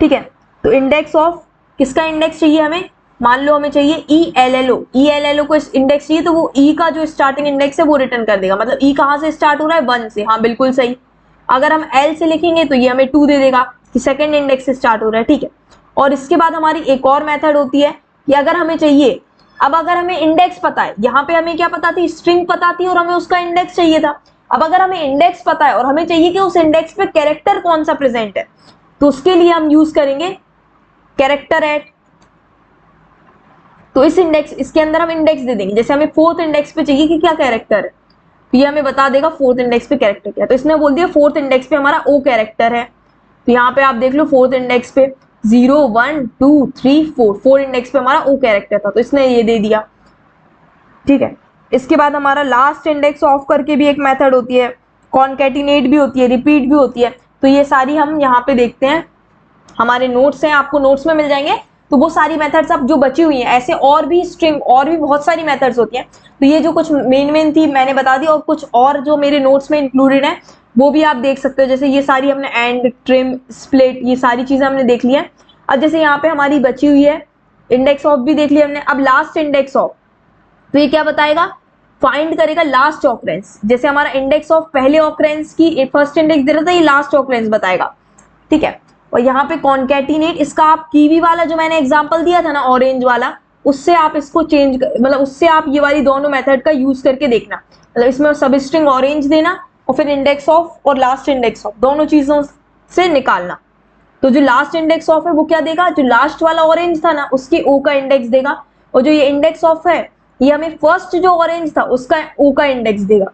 ठीक है। तो इंडेक्स ऑफ, किसका इंडेक्स चाहिए हमें, मान लो हमें चाहिए ELLO को इंडेक्स चाहिए, तो वो E का जो स्टार्टिंग इंडेक्स है वो रिटर्न कर देगा। मतलब E कहाँ से स्टार्ट हो रहा है, 1 से, हाँ बिल्कुल सही। अगर हम L से लिखेंगे तो ये हमें 2 दे देगा कि सेकंड इंडेक्स से स्टार्ट हो रहा है, ठीक है। और इसके बाद हमारी एक और मेथड होती है कि अगर हमें चाहिए, अब अगर हमें इंडेक्स पता है, यहाँ पे हमें क्या पता थी, स्ट्रिंग पता थी और हमें उसका इंडेक्स चाहिए था। अब अगर हमें इंडेक्स पता है और हमें चाहिए कि उस इंडेक्स पे कैरेक्टर कौन सा प्रेजेंट है, तो उसके लिए हम यूज करेंगे कैरेक्टर एट। तो इस इंडेक्स, इसके अंदर हम इंडेक्स दे देंगे। जैसे हमें फोर्थ इंडेक्स पे चाहिए कि क्या कैरेक्टर है, तो ये हमें बता देगा फोर्थ इंडेक्स पे कैरेक्टर क्या है। तो इसने बोल दिया फोर्थ इंडेक्स पे हमारा O कैरेक्टर है। तो यहाँ पे आप देख लो फोर्थ इंडेक्स पे 0 1 2 3 4, 4 इंडेक्स पे हमारा ओ कैरेक्टर था तो इसने ये दे दिया। ठीक है, इसके बाद हमारा लास्ट इंडेक्स ऑफ करके भी एक मेथड होती है, कॉन्केटिनेट भी होती है, रिपीट भी होती है। तो ये सारी हम यहाँ पे देखते हैं, हमारे नोट्स हैं, आपको नोट्स में मिल जाएंगे। तो वो सारी मेथड्स अब जो बची हुई हैं, ऐसे और भी स्ट्रिंग और भी बहुत सारी मेथड्स होती हैं। तो ये जो कुछ मेन थी मैंने बता दी, और कुछ और जो मेरे नोट्स में इंक्लूडेड है वो भी आप देख सकते हो। जैसे ये सारी हमने एंड, ट्रिम, स्प्लिट, ये सारी चीजें हमने देख ली है। अब जैसे यहाँ पे हमारी बची हुई है इंडेक्स ऑफ भी देख लिया हमने। अब लास्ट इंडेक्स ऑफ, तो ये क्या बताएगा, फाइंड करेगा लास्ट ऑकरेंस। जैसे हमारा इंडेक्स ऑफ पहले ऑकरेंस की फर्स्ट इंडेक्स दे रहा था, ये लास्ट ऑकरेंस बताएगा। ठीक है, और यहाँ पे कॉन्केटिनेट, इसका आप कीवी वाला जो मैंने एग्जांपल दिया था ना, ऑरेंज वाला, उससे आप इसको चेंज मतलब उससे आप ये वाली दोनों मेथड का यूज करके देखना। मतलब इसमें सब स्ट्रिंग ऑरेंज देना और फिर इंडेक्स ऑफ और लास्ट इंडेक्स ऑफ दोनों चीजों से निकालना। तो जो लास्ट इंडेक्स ऑफ है वो क्या देगा, जो लास्ट वाला ऑरेंज था ना उसके ओ का इंडेक्स देगा, और जो ये इंडेक्स ऑफ है ये हमें फर्स्ट जो ऑरेंज था उसका ओ का इंडेक्स देगा।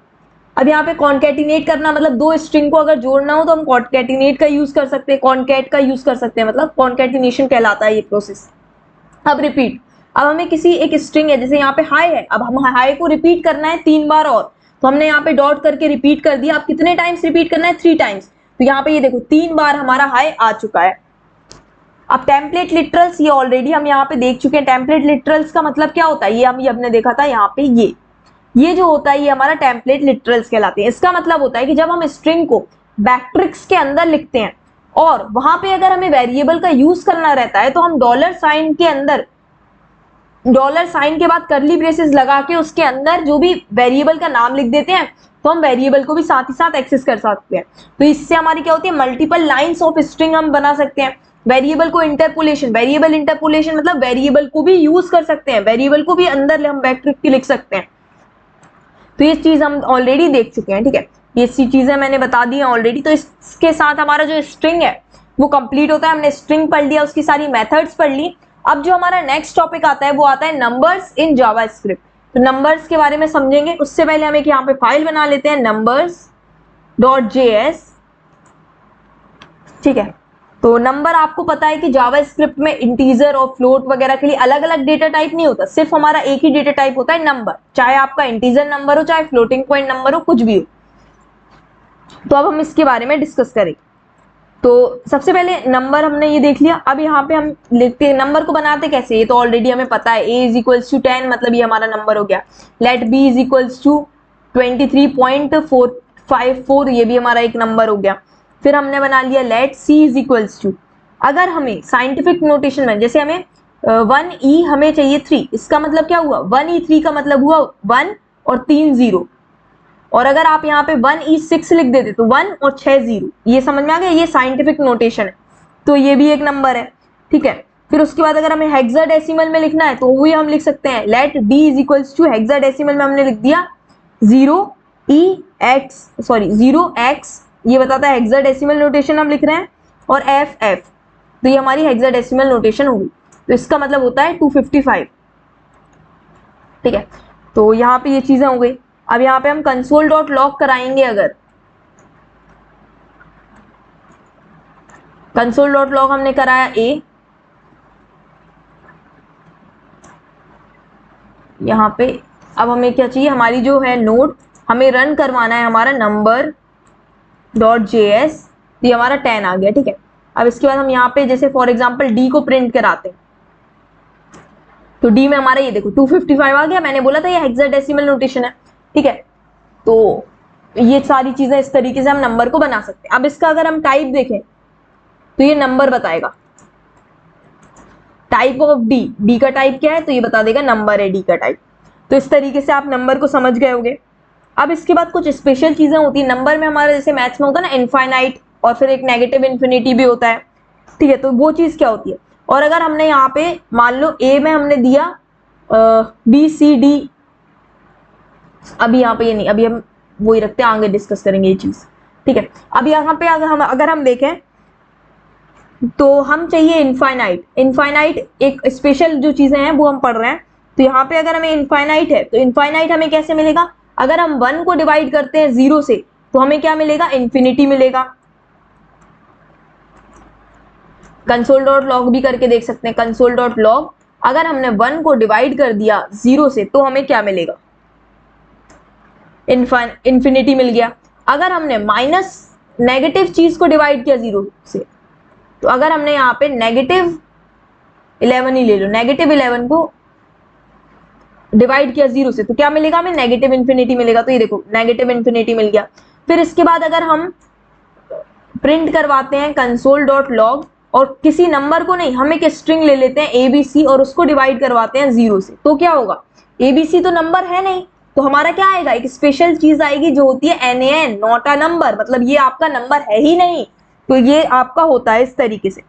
अब यहाँ पे कॉन्केटिनेट करना मतलब दो स्ट्रिंग को अगर जोड़ना हो तो हम कॉन्केटिनेट का यूज कर सकते हैं, कॉन्केट का यूज कर सकते हैं, मतलब कॉन्केटिनेशन कहलाता है ये प्रोसेस। अब रिपीट, अब हमें किसी एक स्ट्रिंग है, जैसे यहाँ पे हाई है, अब हम हाई को रिपीट करना है 3 बार, और तो हमने यहाँ पे डॉट करके रिपीट कर दिया। अब कितने टाइम्स रिपीट करना है, 3 टाइम्स। तो यहाँ पे ये देखो 3 बार हमारा हाई आ चुका है। अब टेम्पलेट लिटरल्स, ये ऑलरेडी हम यहाँ पे देख चुके हैं। टेम्पलेट लिटरल्स का मतलब क्या होता है, ये हमने देखा था यहाँ पे। ये जो होता है ये हमारा टेम्पलेट लिटरल्स कहलाते हैं। इसका मतलब होता है कि जब हम स्ट्रिंग को बैकट्रिक्स के अंदर लिखते हैं और वहां पे अगर हमें वेरिएबल का यूज करना रहता है तो हम डॉलर साइन के अंदर, डॉलर साइन के बाद करली ब्रेसेस लगा के उसके अंदर जो भी वेरिएबल का नाम लिख देते हैं, तो हम वेरिएबल को भी साथ ही साथ एक्सेस कर सकते हैं। तो इससे हमारी क्या होती है, मल्टीपल लाइंस ऑफ स्ट्रिंग हम बना सकते हैं। वेरिएबल को इंटरपोलेशन, वेरिएबल इंटरपोलेशन मतलब वेरिएबल को भी यूज कर सकते हैं, वेरिएबल को भी अंदर हम बैकट्रिक की लिख सकते हैं। तो ये चीज हम ऑलरेडी देख चुके हैं। ठीक है, ये चीजें मैंने बता दी हैं ऑलरेडी। तो इसके साथ हमारा जो स्ट्रिंग है वो कंप्लीट होता है। हमने स्ट्रिंग पढ़ लिया, उसकी सारी मेथड्स पढ़ ली। अब जो हमारा नेक्स्ट टॉपिक आता है वो आता है नंबर्स इन जावास्क्रिप्ट। तो नंबर्स के बारे में समझेंगे, उससे पहले हम एक यहाँ पे फाइल बना लेते हैं numbers.js। ठीक है, तो नंबर आपको पता है कि जावास्क्रिप्ट में इंटीजर और फ्लोट वगैरह के लिए अलग अलग डेटा टाइप नहीं होता, सिर्फ हमारा एक ही डेटा टाइप होता है नंबर, चाहे आपका इंटीजर नंबर हो चाहे फ्लोटिंग पॉइंट नंबर हो, कुछ भी हो। तो अब हम इसके बारे में डिस्कस करें। तो सबसे पहले नंबर हमने ये देख लिया। अब यहाँ पे हम लिखते हैं, नंबर को बनाते कैसे, ये तो ऑलरेडी हमें पता है। a = 10 मतलब ये हमारा नंबर हो गया। लेट b = 23.454, ये भी हमारा एक नंबर हो गया। फिर हमने बना लिया लेट c = अगर हमें साइंटिफिक नोटेशन में, जैसे हमें 1e हमें चाहिए 3, इसका मतलब क्या हुआ, 1e3 का मतलब हुआ 1 और 3 0। और अगर आप यहाँ पे 1e6 लिख देते तो 1 और 6 0। ये समझ में आ गया, ये साइंटिफिक नोटेशन है, तो ये भी एक नंबर है। ठीक है, फिर उसके बाद अगर हमें हेक्साडेसिमल में लिखना है तो वही हम लिख सकते हैं। लेट d = हेक्साडेसिमल में हमने लिख दिया 0x, ये बताता है हेक्साडेसिमल नोटेशन हम लिख रहे हैं, और ff, तो ये हमारी हेक्साडेसिमल नोटेशन होगी। तो इसका मतलब होता है 255। ठीक है, तो यहाँ पे ये चीजें हो गई। अब यहाँ पे हम console.log कराएंगे, अगर console.log हमने कराया a, यहाँ पे अब हमें क्या चाहिए, हमारी जो है नोड हमें रन करवाना है हमारा number.js, ये हमारा 10 आ गया। ठीक है, अब इसके बाद हम यहाँ पे जैसे फॉर एग्जांपल d को प्रिंट कराते हैं, तो d में हमारा ये देखो 255 आ गया। मैंने बोला था ये हेक्साडेसिमल नोटेशन है। ठीक है, तो ये सारी चीजें इस तरीके से हम नंबर को बना सकते हैं। अब इसका अगर हम टाइप देखें तो ये नंबर बताएगा। टाइप ऑफ डी का टाइप क्या है, तो ये बता देगा नंबर है डी का टाइप। तो इस तरीके से आप नंबर को समझ गए होंगे। अब इसके बाद कुछ स्पेशल चीजें होती है नंबर में हमारा, जैसे मैथ्स में होता है ना इनफाइनाइट, और फिर एक नेगेटिव इन्फिनिटी भी होता है। ठीक है, तो वो चीज क्या होती है, और अगर हमने यहाँ पे मान लो ए में हमने दिया BCD, अभी यहाँ पे ये नहीं, अभी हम वही रखते हैं, आगे डिस्कस करेंगे ये चीज। ठीक है, अब यहाँ पे अगर हम देखें तो हम चाहिए इनफाइनाइट एक स्पेशल जो चीजें हैं वो हम पढ़ रहे हैं। तो यहाँ पे अगर हमें इनफाइनाइट है तो इनफाइनाइट हमें कैसे मिलेगा, अगर हम 1 को डिवाइड करते हैं 0 से तो हमें क्या मिलेगा, इन्फिनिटी मिलेगा। कंसोल डॉट लॉग भी करके देख सकते हैं। कंसोल डॉट लॉग, अगर हमने 1 को डिवाइड कर दिया 0 से तो हमें क्या मिलेगा, इन्फिनिटी मिल गया। अगर हमने माइनस नेगेटिव चीज को डिवाइड किया 0 से, तो अगर हमने यहाँ पे -11 ही ले लो, -11 को डिवाइड किया 0 से तो क्या मिलेगा हमें, नेगेटिव इन्फिनिटी मिलेगा। तो ये देखो नेगेटिव इन्फिनिटी मिल गया। फिर इसके बाद अगर हम प्रिंट करवाते हैं कंसोल डॉट लॉग, और किसी नंबर को नहीं, हम एक स्ट्रिंग ले लेते हैं ABC और उसको डिवाइड करवाते हैं 0 से, तो क्या होगा, ABC तो नंबर है नहीं, तो हमारा क्या आएगा, एक स्पेशल चीज आएगी जो होती है NaN, नॉट अ नंबर, मतलब ये आपका नंबर है ही नहीं, तो ये आपका होता है इस तरीके से।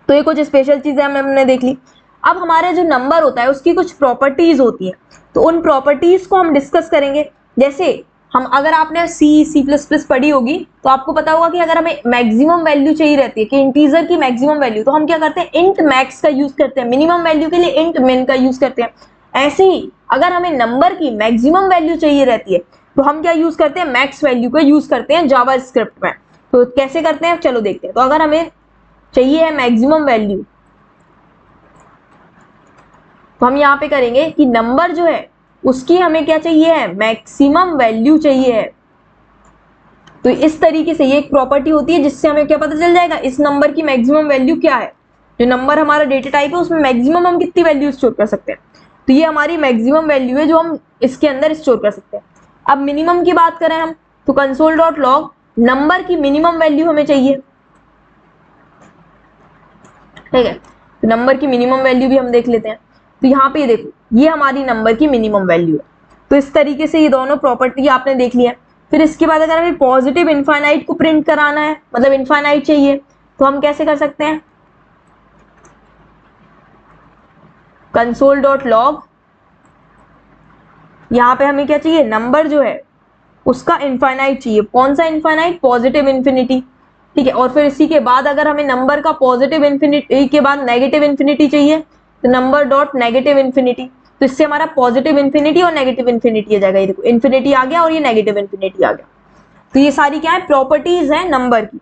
तो ये कुछ स्पेशल चीजें हमने देख ली। अब हमारे जो नंबर होता है उसकी कुछ प्रॉपर्टीज होती हैं, तो उन प्रॉपर्टीज को हम डिस्कस करेंगे। जैसे हम, अगर आपने C++ पढ़ी होगी तो आपको पता होगा कि अगर हमें मैक्सिमम वैल्यू चाहिए रहती है, कि इंटीजर की मैक्सिमम वैल्यू, तो हम क्या करते हैं, इंट मैक्स का यूज करते हैं, मिनिमम वैल्यू के लिए इंट मिन का यूज करते हैं। ऐसे ही अगर हमें नंबर की मैक्सिमम वैल्यू चाहिए रहती है तो हम क्या यूज करते हैं, मैक्स वैल्यू का यूज करते हैं जावास्क्रिप्ट में। तो कैसे करते हैं, चलो देखते हैं। तो अगर हमें चाहिए है मैक्सिमम वैल्यू, तो हम यहाँ पे करेंगे कि नंबर जो है उसकी हमें क्या चाहिए है, मैक्सिमम वैल्यू चाहिए है। तो इस तरीके से ये एक प्रॉपर्टी होती है जिससे हमें क्या पता चल जाएगा, इस नंबर की मैक्सिमम वैल्यू क्या है। जो नंबर हमारा डेटा टाइप है उसमें मैक्सिमम हम कितनी वैल्यू स्टोर कर सकते हैं, तो ये हमारी मैक्सिमम वैल्यू है जो हम इसके अंदर स्टोर कर सकते हैं। अब मिनिमम की बात करें हम, तो कंसोल डॉट लॉग, नंबर की मिनिमम वैल्यू हमें चाहिए, ठीक है, तो नंबर की मिनिमम वैल्यू भी हम देख लेते हैं। तो यहाँ पे देखो ये हमारी नंबर की मिनिमम वैल्यू है। तो इस तरीके से ये दोनों प्रॉपर्टी आपने देख लिया। फिर इसके बाद अगर हमें पॉजिटिव इनफाइनाइट को प्रिंट कराना है, मतलब इनफाइनाइट चाहिए, तो हम कैसे कर सकते हैं, कंसोल डॉट लॉग, यहाँ पे हमें क्या चाहिए, नंबर जो है उसका इनफाइनाइट चाहिए। कौन सा इनफाइनाइट, पॉजिटिव इन्फिनिटी, ठीक है। और फिर इसी के बाद अगर हमें नंबर का पॉजिटिव इन्फिनिटी के बाद नेगेटिव इन्फिनिटी चाहिए, तो नंबर डॉट नेगेटिव इन्फिनिटी। तो इससे हमारा पॉजिटिव इन्फिनिटी और नेगेटिव इन्फिनिटी आ जाएगा। ये देखो इन्फिनिटी आ गया और ये नेगेटिव इन्फिनिटी आ गया। तो ये सारी क्या है, प्रॉपर्टीज है नंबर की।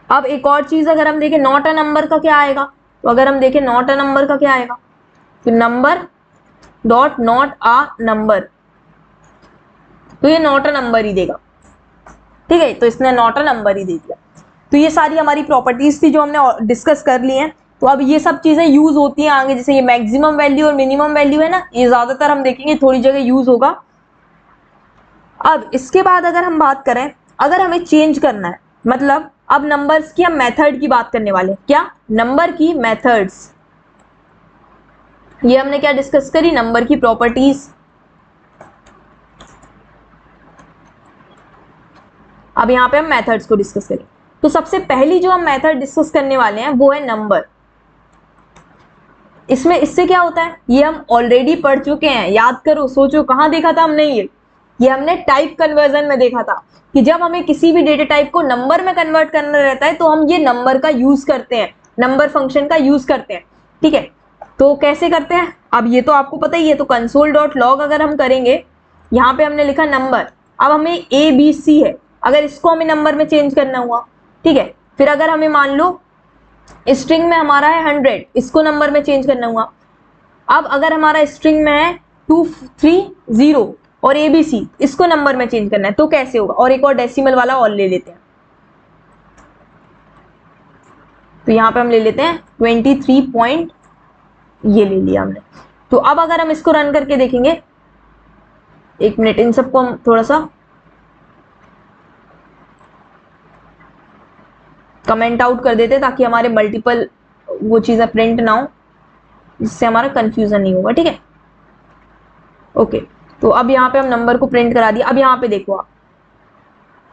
अब एक और चीज अगर हम देखें, नॉट अ नंबर का क्या आएगा, तो अगर हम देखें नॉट अ नंबर का क्या आएगा, तो number dot not a number, तो ये नॉट अ नंबर ही देगा, ठीक है। तो इसने नॉट अ नंबर ही दे दिया। तो ये सारी हमारी प्रॉपर्टीज थी जो हमने डिस्कस कर ली हैं। तो अब ये सब चीजें यूज होती हैं आगे, जैसे ये मैक्सिमम वैल्यू और मिनिमम वैल्यू है ना, ये ज्यादातर हम देखेंगे थोड़ी जगह यूज होगा। अब इसके बाद अगर हम बात करें, अगर हमें चेंज करना है, मतलब अब नंबर्स की हम मेथड की बात करने वाले हैं, क्या, नंबर की मेथड्स। ये हमने क्या डिस्कस करी, नंबर की प्रॉपर्टीज। अब यहाँ पे हम मेथड्स को डिस्कस करें। तो सबसे पहली जो हम मेथड डिस्कस करने वाले हैं वो है नंबर। इसमें इससे क्या होता है, ये हम ऑलरेडी पढ़ चुके हैं, याद करो, सोचो कहाँ देखा था हमने, ये हमने टाइप कन्वर्जन में देखा था कि जब हमें किसी भी डेटा टाइप को नंबर में कन्वर्ट करना रहता है तो हम ये नंबर का यूज करते हैं, नंबर फंक्शन का यूज करते हैं, ठीक है। तो कैसे करते हैं, अब ये तो आपको पता ही है। तो कंसोल डॉट लॉग अगर हम करेंगे, यहाँ पे हमने लिखा नंबर, अब हमें ABC है, अगर इसको हमें नंबर में चेंज करना हुआ, ठीक है। फिर अगर हमें मान लो स्ट्रिंग में हमारा है 100, इसको नंबर में चेंज करना हुआ। अब अगर हमारा स्ट्रिंग में है 230 और ABC, इसको नंबर में चेंज करना है तो कैसे होगा, और एक और डेसिमल वाला और ले लेते हैं। तो यहाँ पे हम ले लेते हैं 23 पॉइंट, ये ले लिया हमने। तो अब अगर हम इसको रन करके देखेंगे, एक मिनट, इन सबको हम थोड़ा सा कमेंट आउट कर देते ताकि हमारे मल्टीपल वो चीजें प्रिंट ना हो, जिससे हमारा कंफ्यूजन नहीं होगा, ठीक है। ओके, तो अब यहाँ पे हम नंबर को प्रिंट करा दिया। अब यहाँ पे देखो आप,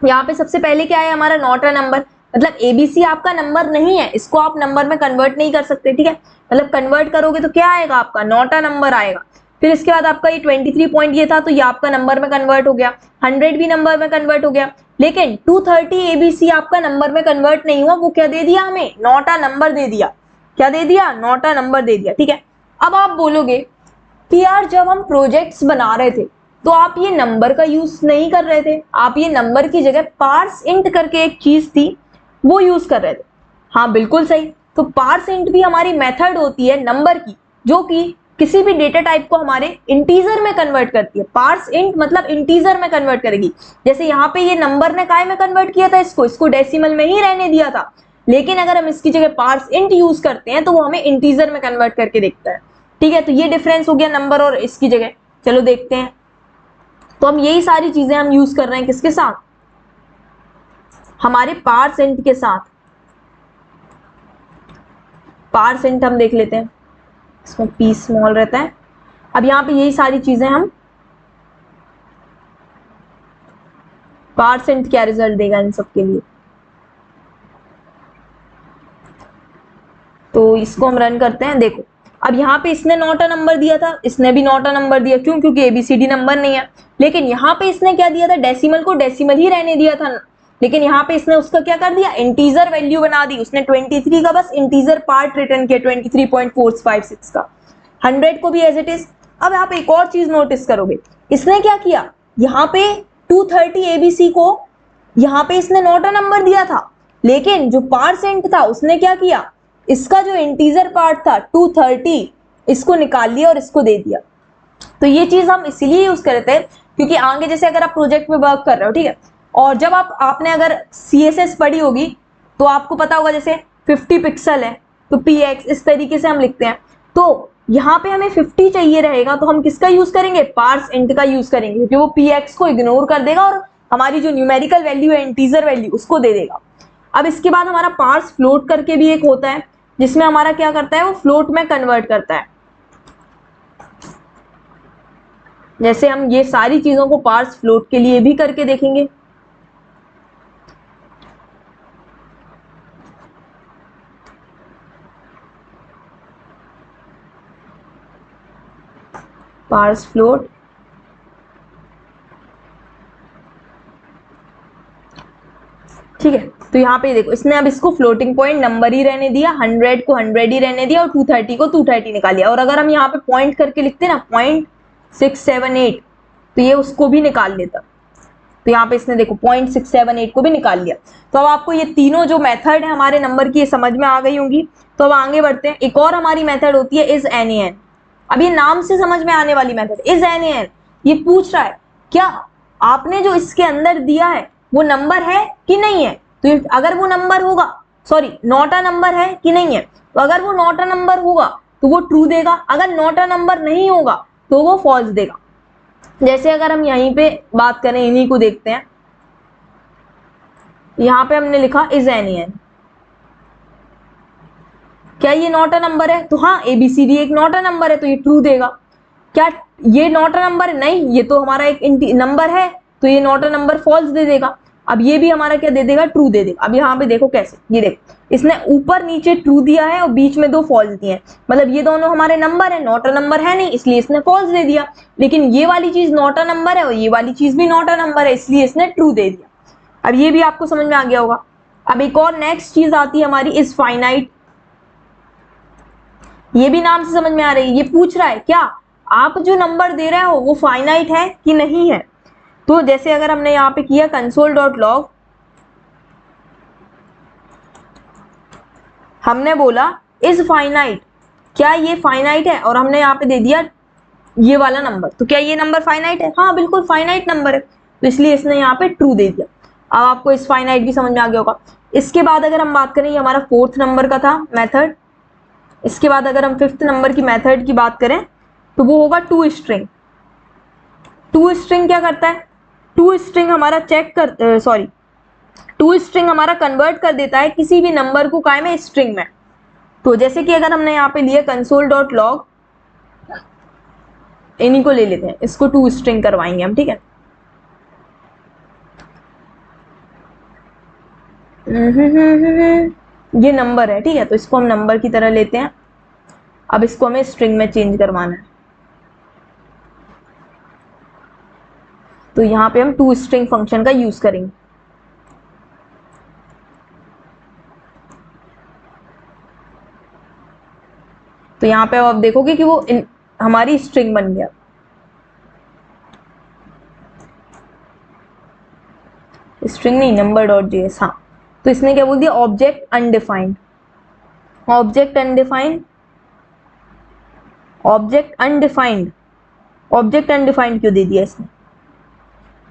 यहाँ पे सबसे पहले क्या है हमारा, नॉट अ नंबर, मतलब ABC आपका नंबर नहीं है, इसको आप नंबर में कन्वर्ट नहीं कर सकते, ठीक है। मतलब कन्वर्ट करोगे तो क्या आएगा आपका, नॉट अ नंबर आएगा। फिर इसके बाद आपका ये 23 पॉइंट ये था, तो ये आपका नंबर में कन्वर्ट हो गया। 100 भी नंबर में कन्वर्ट हो गया। लेकिन 230 ABC आपका नंबर में कन्वर्ट नहीं हुआ, वो क्या दे दिया हमें, नॉट अ नंबर दे दिया। क्या दे दिया, नॉट अ नंबर दे दिया, ठीक है। अब आप बोलोगे कि यार जब हम प्रोजेक्ट्स बना रहे थे तो आप ये नंबर का यूज नहीं कर रहे थे, आप ये नंबर की जगह पार्स इंट करके एक चीज थी वो यूज कर रहे थे। हाँ बिल्कुल सही। तो पार्स इंट भी हमारी मेथड होती है नंबर की, जो कि किसी भी डेटा टाइप को हमारे इंटीजर में कन्वर्ट करती है। पार्स इंट मतलब इंटीजर में कन्वर्ट करेगी। जैसे यहाँ पे ये नंबर ने काय में कन्वर्ट किया था, इसको डेसिमल में ही रहने दिया था, लेकिन अगर हम इसकी जगह पार्स इंट यूज करते हैं तो वो हमें इंटीजर में कन्वर्ट करके देखता है। ठीक है, तो ये डिफरेंस हो गया नंबर और इसकी जगह। चलो देखते हैं। तो हम यही सारी चीजें हम यूज कर रहे हैं किसके साथ, हमारे पार्स इंट के साथ। पार्स इंट हम देख लेते हैं, इसमें पी स्मॉल रहता है। अब यहाँ पे यही सारी चीजें हम, पार्स इंट क्या रिजल्ट देगा इन सब के लिए, तो इसको हम रन करते हैं। देखो अब यहाँ पे इसने नॉट अ नंबर दिया था, इसने भी नॉट अ नंबर दिया, क्यों, क्योंकि एबीसीडी नंबर नहीं है। लेकिन यहाँ पे इसने क्या दिया था, डेसिमल को डेसिमल ही रहने दिया था, लेकिन यहाँ पे इसने उसका क्या कर दिया, इंटीजर वैल्यू बना दी। उसने 23 का बस इंटीजर पार्ट रिटर्न किया, 23.456 का, 100 को भी एज इट इज। अब आप एक और चीज नोटिस करोगे, इसने क्या किया, यहाँ पे 230 एबीसी को यहाँ पे इसने नॉट अ नंबर दिया था, लेकिन जो पार्सेंट था उसने क्या किया, इसका जो इंटीजर पार्ट था 230, इसको निकाल लिया और इसको दे दिया। तो ये चीज हम इसीलिए यूज करते हैं क्योंकि आगे जैसे अगर आप प्रोजेक्ट में वर्क कर रहे हो, ठीक है, और जब आपने अगर CSS पढ़ी होगी तो आपको पता होगा जैसे 50 पिक्सल है तो px, इस तरीके से हम लिखते हैं। तो यहाँ पे हमें 50 चाहिए रहेगा, तो हम किसका यूज करेंगे, पार्स इंट का यूज करेंगे, क्योंकि वो px को इग्नोर कर देगा और हमारी जो न्यूमेरिकल वैल्यू है, इंटीजर वैल्यू, उसको दे देगा। अब इसके बाद हमारा पार्स फ्लोट करके भी एक होता है, जिसमें हमारा क्या करता है, वो फ्लोट में कन्वर्ट करता है। जैसे हम ये सारी चीजों को पार्स फ्लोट के लिए भी करके देखेंगे। पार्स फ्लोट, ठीक है। तो यहाँ पे देखो, इसने अब इसको फ्लोटिंग पॉइंट नंबर ही रहने दिया, 100 को 100 ही रहने दिया और 230 को 230 निकाल लिया। और अगर हम यहाँ पे पॉइंट करके लिखते ना 0.678, तो ये उसको भी निकाल लेता। तो यहाँ पे इसने देखो 0.678 को भी निकाल लिया। तो अब आपको ये तीनों जो मेथड है हमारे नंबर की, ये समझ में आ गई होंगी। तो अब आगे बढ़ते हैं। एक और हमारी मेथड होती है इज एन एन। अब ये नाम से समझ में आने वाली मेथड इज एन एन, ये पूछ रहा है क्या आपने जो इसके अंदर दिया है वो नंबर है कि नहीं है। तो अगर वो नंबर होगा, सॉरी नॉट अ नंबर है कि नहीं है, तो अगर वो नॉट अ नंबर होगा तो वो ट्रू देगा, अगर नॉट अ नंबर नहीं होगा तो वो फॉल्स देगा। जैसे अगर हम यहीं पे बात करें, इन्हीं को देखते हैं, यहां पे हमने लिखा इज एन एन, क्या ये नॉट अ नंबर है, तो हाँ एबीसीडी एक नॉट अ नंबर है, तो ये ट्रू देगा। क्या ये नॉट अ नंबर है, नहीं, ये तो हमारा एक नंबर है, तो ये नॉट अ नंबर फॉल्स दे देगा। अब ये भी हमारा क्या दे देगा, ट्रू दे देगा। अब यहाँ पे देखो कैसे, ये देखो इसने ऊपर नीचे ट्रू दिया है और बीच में 2 फॉल्स दिए हैं, मतलब ये दोनों हमारे नंबर है, नॉट अ नंबर है नहीं, इसलिए इसने फॉल्स दे दिया। लेकिन ये वाली चीज नॉट अ नंबर है और ये वाली चीज भी नॉट अ नंबर है, इसलिए इसने ट्रू दे दिया। अब ये भी आपको समझ में आ गया होगा। अब एक और नेक्स्ट चीज आती है हमारी इज फाइनाइट। ये भी नाम से समझ में आ रही है, ये पूछ रहा है क्या आप जो नंबर दे रहे हो वो फाइनाइट है कि नहीं है। तो जैसे अगर हमने यहाँ पे किया console.log, हमने बोला इज फाइनाइट, क्या ये फाइनाइट है, और हमने यहाँ पे दे दिया ये वाला नंबर, तो क्या ये नंबर फाइनाइट है, हाँ बिल्कुल फाइनाइट नंबर है, तो इसलिए इसने यहाँ पे ट्रू दे दिया। अब आपको इस फाइनाइट भी समझ में आ गया होगा। इसके बाद अगर हम बात करें, ये हमारा 4th नंबर का था मेथड। इसके बाद अगर हम 5th नंबर की मेथड की बात करें तो वो होगा टू स्ट्रिंग। टू स्ट्रिंग क्या करता है, टू स्ट्रिंग हमारा चेक कर, सॉरी टू स्ट्रिंग हमारा कन्वर्ट कर देता है किसी भी नंबर को काय में, स्ट्रिंग में। तो जैसे कि अगर हमने यहाँ पे लिया console.log, इन्हीं को ले लेते हैं, इसको टू स्ट्रिंग करवाएंगे हम, ठीक है। ये नंबर है, ठीक है, तो इसको हम नंबर की तरह लेते हैं। अब इसको हमें स्ट्रिंग में चेंज करवाना है, तो यहाँ पे हम टू स्ट्रिंग फंक्शन का यूज करेंगे। तो यहाँ पे आप देखोगे कि वो हमारी स्ट्रिंग बन गया, स्ट्रिंग नहीं, number.js, हाँ। तो इसने क्या बोल दिया, object undefined. Object undefined, object undefined, object undefined क्यों दे दिया इसने?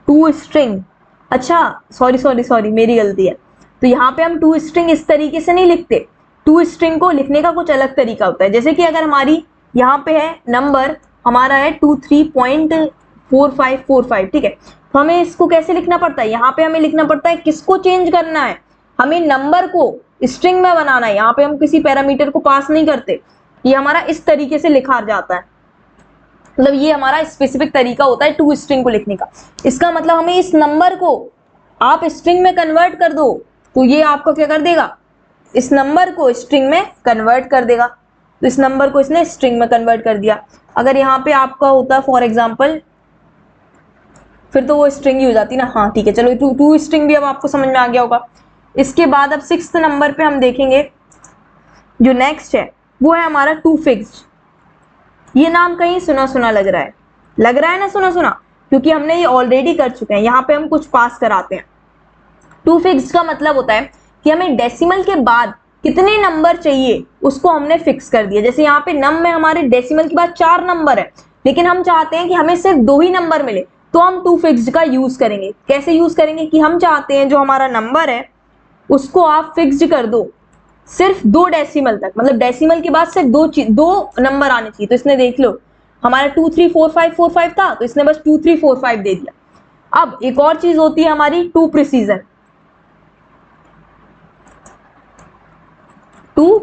टू स्ट्रिंग, अच्छा सॉरी सॉरी सॉरी मेरी गलती है। तो यहाँ पे हम टू स्ट्रिंग इस तरीके से नहीं लिखते, टू स्ट्रिंग को लिखने का कुछ अलग तरीका होता है। जैसे कि अगर हमारी यहाँ पे है नंबर हमारा है 23.4545, ठीक है, तो हमें इसको कैसे लिखना पड़ता है? यहाँ पे हमें लिखना पड़ता है किसको चेंज करना है, हमें नंबर को स्ट्रिंग में बनाना है। यहाँ पे हम किसी पैरामीटर को पास नहीं करते, ये हमारा इस तरीके से लिखा जाता है। मतलब ये हमारा स्पेसिफिक तरीका होता है टू स्ट्रिंग को लिखने का। इसका मतलब हमें इस नंबर को आप स्ट्रिंग में कन्वर्ट कर दो तो ये आपको क्या कर देगा, इस नंबर को स्ट्रिंग में कन्वर्ट कर देगा। तो इस नंबर को इसने स्ट्रिंग में कन्वर्ट कर दिया। अगर यहाँ पे आपका होता फॉर एग्जाम्पल, फिर तो वो स्ट्रिंग ही हो जाती ना। हाँ ठीक है, चलो टू स्ट्रिंग भी अब आपको समझ में आ गया होगा। इसके बाद अब 6th नंबर पे हम देखेंगे, जो नेक्स्ट है वो है हमारा टू फिक्स्ड। ये नाम कहीं सुना सुना लग रहा है ना सुना सुना, क्योंकि हमने ये ऑलरेडी कर चुके हैं। यहाँ पे हम कुछ पास कराते हैं। टू फिक्स्ड का मतलब होता है कि हमें डेसिमल के बाद कितने नंबर चाहिए उसको हमने फिक्स कर दिया। जैसे यहाँ पे नम में हमारे डेसिमल के बाद 4 नंबर है, लेकिन हम चाहते हैं कि हमें सिर्फ 2 ही नंबर मिले, तो हम टू फिक्स्ड का यूज करेंगे। कैसे यूज करेंगे कि हम चाहते हैं जो हमारा नंबर है उसको आप फिक्स्ड कर दो सिर्फ 2 डेसिमल तक, मतलब डेसिमल के बाद सिर्फ 2 नंबर आने चाहिए। तो इसने देख लो हमारा 234545 था, तो इसने बस 2345 दे दिया। अब एक और चीज होती है हमारी टू प्रिसीजन। टू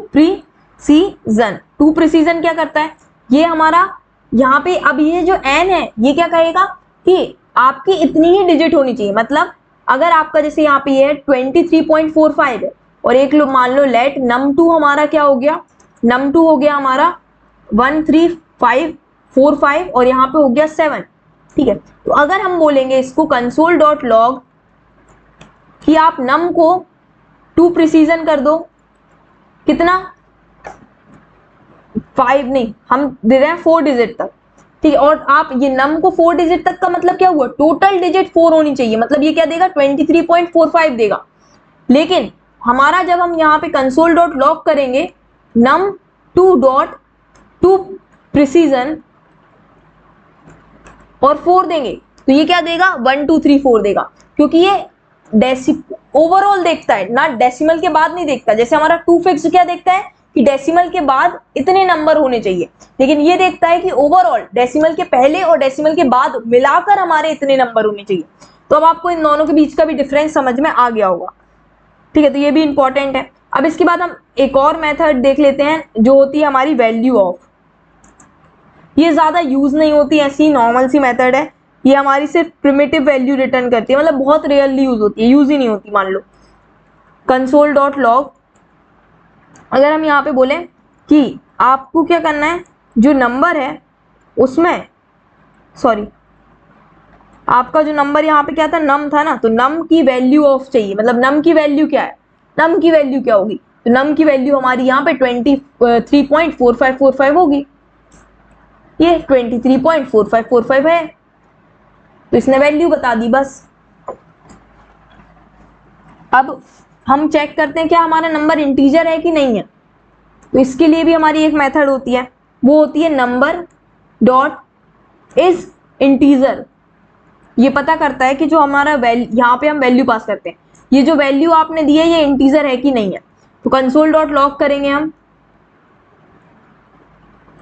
प्रिसीजन क्या करता है, ये हमारा यहाँ पे अब ये जो n है ये क्या कहेगा कि आपकी इतनी ही डिजिट होनी चाहिए। मतलब अगर आपका जैसे यहाँ पे ये 23.45 है और एक लोग मान लो लेट num2 हमारा क्या हो गया, num2 हो गया हमारा 13545 और यहाँ पे हो गया 7, ठीक है। तो अगर हम बोलेंगे इसको console.log कि आप num को टू प्रिसीजन कर दो, कितना 5 नहीं, हम दे रहे हैं 4 डिजिट तक, ठीक है। और आप ये नम को 4 डिजिट तक का मतलब क्या हुआ, टोटल डिजिट 4 होनी चाहिए। मतलब ये क्या देगा 23.45 देगा। लेकिन हमारा जब हम यहाँ पे console.log करेंगे num2.to प्रिसीजन और 4 देंगे, तो ये क्या देगा 1234 देगा, क्योंकि ये ओवरऑल देखता है ना, डेसिमल के बाद नहीं देखता। जैसे हमारा टू फिक्स क्या देखता है कि डेसिमल के बाद इतने नंबर होने चाहिए, लेकिन ये देखता है कि ओवरऑल डेसिमल के पहले और डेसिमल के बाद मिलाकर हमारे इतने नंबर होने चाहिए। तो अब आपको इन दोनों के बीच का भी डिफरेंस समझ में आ गया होगा, ठीक है। तो ये भी इंपॉर्टेंट है। अब इसके बाद हम एक और मेथड देख लेते हैं जो होती है हमारी वैल्यू ऑफ। ये ज्यादा यूज नहीं होती, ऐसी नॉर्मल सी मेथड है। ये हमारी सिर्फ प्रिमिटिव वैल्यू रिटर्न करती है, मतलब बहुत रेयरली यूज होती है, यूज ही नहीं होती। मान लो console.log, अगर हम यहाँ पे बोले कि आपको क्या करना है, जो नंबर है उसमें सॉरी आपका जो नंबर यहाँ पे क्या था, नम था ना, तो नम की वैल्यू ऑफ चाहिए। मतलब नम की वैल्यू क्या है, नम की वैल्यू क्या होगी, तो नम की वैल्यू हमारी यहाँ पे 23.4545 होगी। ये 23.4545 है, तो इसने वैल्यू बता दी बस। अब हम चेक करते हैं क्या हमारा नंबर इंटीजर है कि नहीं है। तो इसके लिए भी हमारी एक मेथड होती है, वो होती है नंबर डॉट इज इंटीजर। ये पता करता है कि जो हमारा यहाँ पे हम वैल्यू पास करते हैं, ये जो वैल्यू आपने दी है ये इंटीजर है कि नहीं है। तो console.log करेंगे हम,